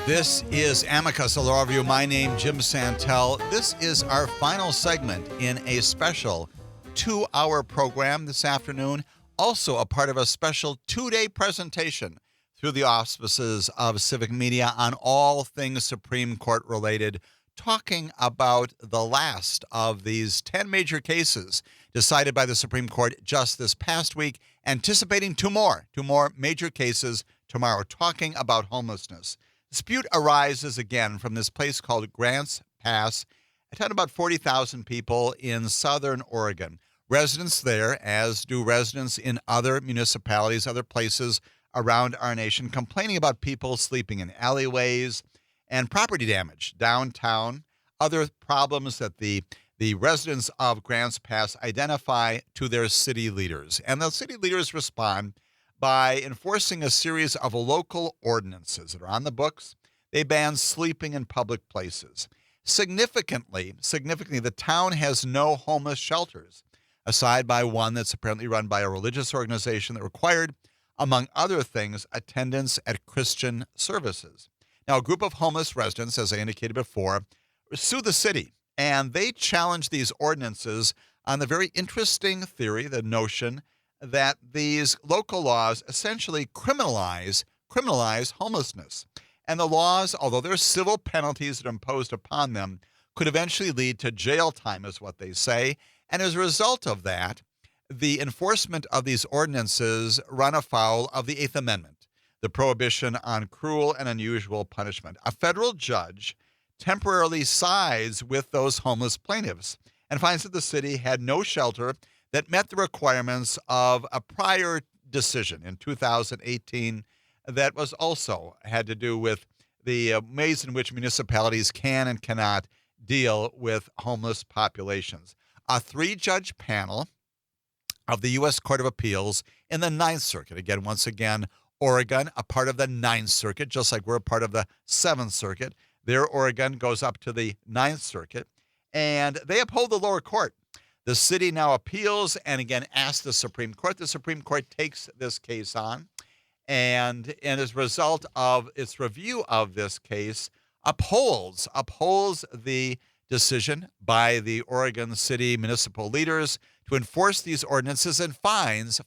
This is Amicus, a law review. My name, James Santelle. This is our final segment in a special 2-hour program this afternoon, also a part of a special 2-day presentation through the auspices of Civic Media on all things Supreme Court related, talking about the last of these 10 major cases decided by the Supreme Court just this past week, anticipating two more major cases tomorrow, talking about homelessness. Dispute arises again from this place called Grants Pass. It had about 40,000 people in southern Oregon. Residents there, as do residents in other municipalities, other places around our nation, complaining about people sleeping in alleyways and property damage downtown, other problems that the residents of Grants Pass identify to their city leaders. And the city leaders respond by enforcing a series of local ordinances that are on the books. They ban sleeping in public places. Significantly, the town has no homeless shelters, aside by one that's apparently run by a religious organization that required, among other things, attendance at Christian services. Now, a group of homeless residents, as I indicated before, sued the city, and they challenged these ordinances on the very interesting theory, the notion that these local laws essentially criminalize homelessness. And the laws, although there are civil penalties that are imposed upon them, could eventually lead to jail time, is what they say. And as a result of that, the enforcement of these ordinances run afoul of the Eighth Amendment, the prohibition on cruel and unusual punishment. A federal judge temporarily sides with those homeless plaintiffs and finds that the city had no shelter that met the requirements of a prior decision in 2018 that was also had to do with the ways in which municipalities can and cannot deal with homeless populations. A 3-judge panel of the U.S. Court of Appeals in the Ninth Circuit. Again, once again, Oregon, a part of the Ninth Circuit, just like we're a part of the Seventh Circuit. There, Oregon goes up to the Ninth Circuit, and they uphold the lower court. The city now appeals and again asks the Supreme Court. The Supreme Court takes this case on, and as a result of its review of this case, upholds the decision by the Oregon City municipal leaders to enforce these ordinances and finds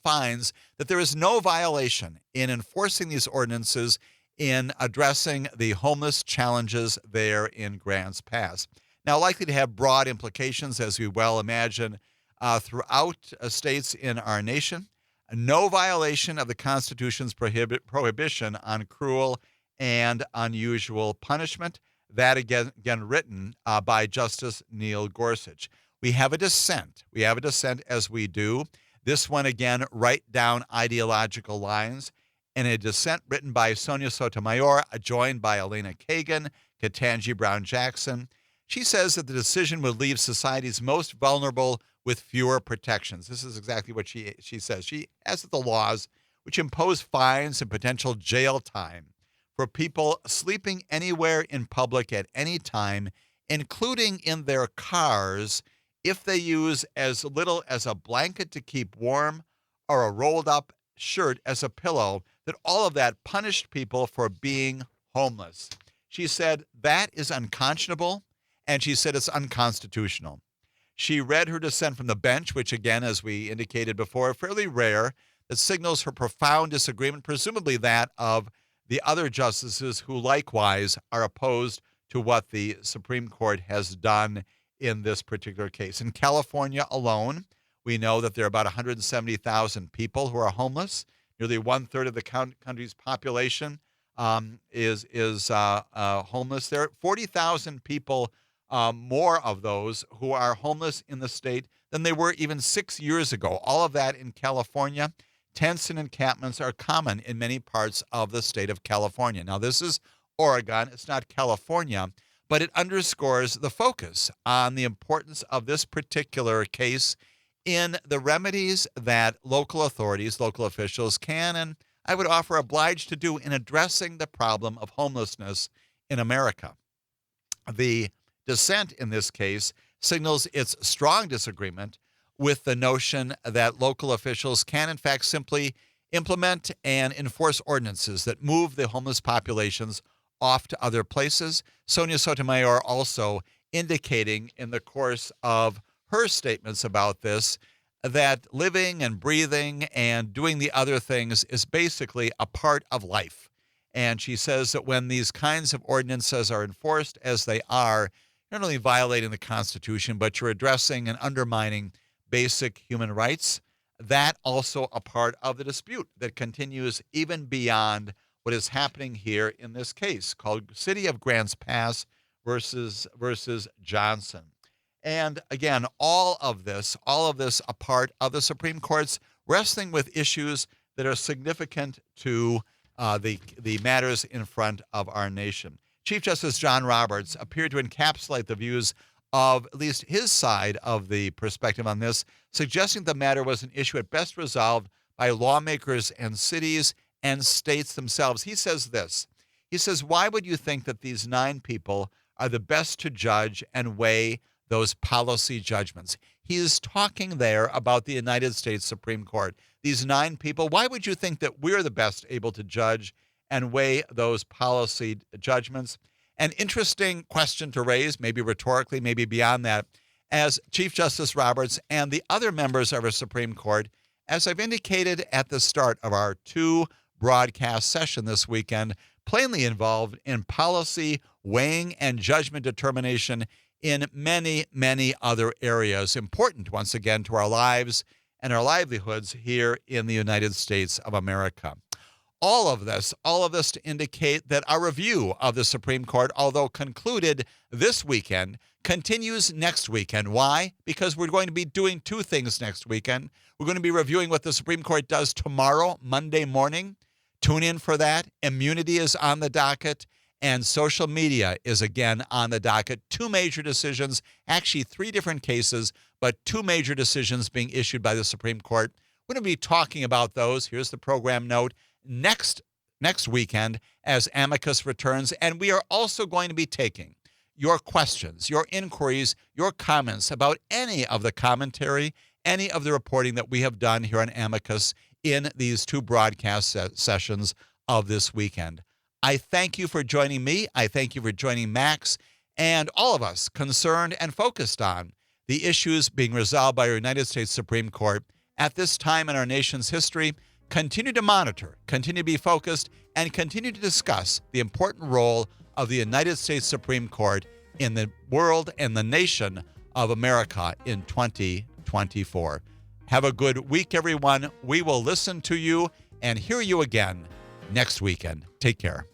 that there is no violation in enforcing these ordinances in addressing the homeless challenges there in Grants Pass. Now, likely to have broad implications, as we well imagine, throughout states in our nation. No violation of the Constitution's prohibition on cruel and unusual punishment. That again written by Justice Neil Gorsuch. We have a dissent. As we do. This one, again, right down ideological lines. And a dissent written by Sonia Sotomayor, joined by Elena Kagan, Ketanji Brown Jackson. She says that the decision would leave society's most vulnerable with fewer protections. This is exactly what she says. She has the laws which impose fines and potential jail time for people sleeping anywhere in public at any time, including in their cars, if they use as little as a blanket to keep warm or a rolled up shirt as a pillow, that all of that punished people for being homeless. She said that is unconscionable, and she said it's unconstitutional. She read her dissent from the bench, which again, as we indicated before, fairly rare, that signals her profound disagreement, presumably that of the other justices who likewise are opposed to what the Supreme Court has done in this particular case. In California alone, we know that there are about 170,000 people who are homeless. Nearly 1/3 of the country's population is homeless. There are 40,000 people, more of those who are homeless in the state than they were even 6 years ago. All of that in California. Tents and encampments are common in many parts of the state of California. Now, this is Oregon. It's not California, but it underscores the focus on the importance of this particular case in the remedies that local authorities, local officials can, and I would offer obliged to do in addressing the problem of homelessness in America. The dissent in this case signals its strong disagreement with the notion that local officials can, in fact, simply implement and enforce ordinances that move the homeless populations off to other places. Sonia Sotomayor also indicating in the course of her statements about this that living and breathing and doing the other things is basically a part of life. And she says that when these kinds of ordinances are enforced, as they are, not only violating the Constitution, but you're addressing and undermining basic human rights. That also a part of the dispute that continues even beyond what is happening here in this case called City of Grants Pass versus Johnson. And again, all of this a part of the Supreme Court's wrestling with issues that are significant to the matters in front of our nation. Chief Justice John Roberts appeared to encapsulate the views of at least his side of the perspective on this, suggesting the matter was an issue at best resolved by lawmakers and cities and states themselves. He says this. He says, why would you think that these 9 people are the best to judge and weigh those policy judgments? He is talking there about the United States Supreme Court. These 9 people, why would you think that we're the best able to judge and weigh those policy judgments? An interesting question to raise, maybe rhetorically, maybe beyond that, as Chief Justice Roberts and the other members of our Supreme Court, as I've indicated at the start of our 2 broadcast session this weekend, plainly involved in policy weighing and judgment determination in many, many other areas, important once again to our lives and our livelihoods here in the United States of America. All of this to indicate that our review of the Supreme Court, although concluded this weekend, continues next weekend. Why? Because we're going to be doing 2 things next weekend. We're going to be reviewing what the Supreme Court does tomorrow, Monday morning. Tune in for that. Immunity is on the docket. And social media is again on the docket. Two major decisions, actually three different cases, but two major decisions being issued by the Supreme Court. We're going to be talking about those. Here's the program note. Next weekend as Amicus returns, and we are also going to be taking your questions, your inquiries, your comments about any of the commentary, any of the reporting that we have done here on Amicus in these two broadcast sessions of this weekend. I thank you for joining me. I thank you for joining Max and all of us concerned and focused on the issues being resolved by our United States Supreme Court at this time in our nation's history. Continue to monitor, continue to be focused, and continue to discuss the important role of the United States Supreme Court in the world and the nation of America in 2024. Have a good week, everyone. We will listen to you and hear you again next weekend. Take care.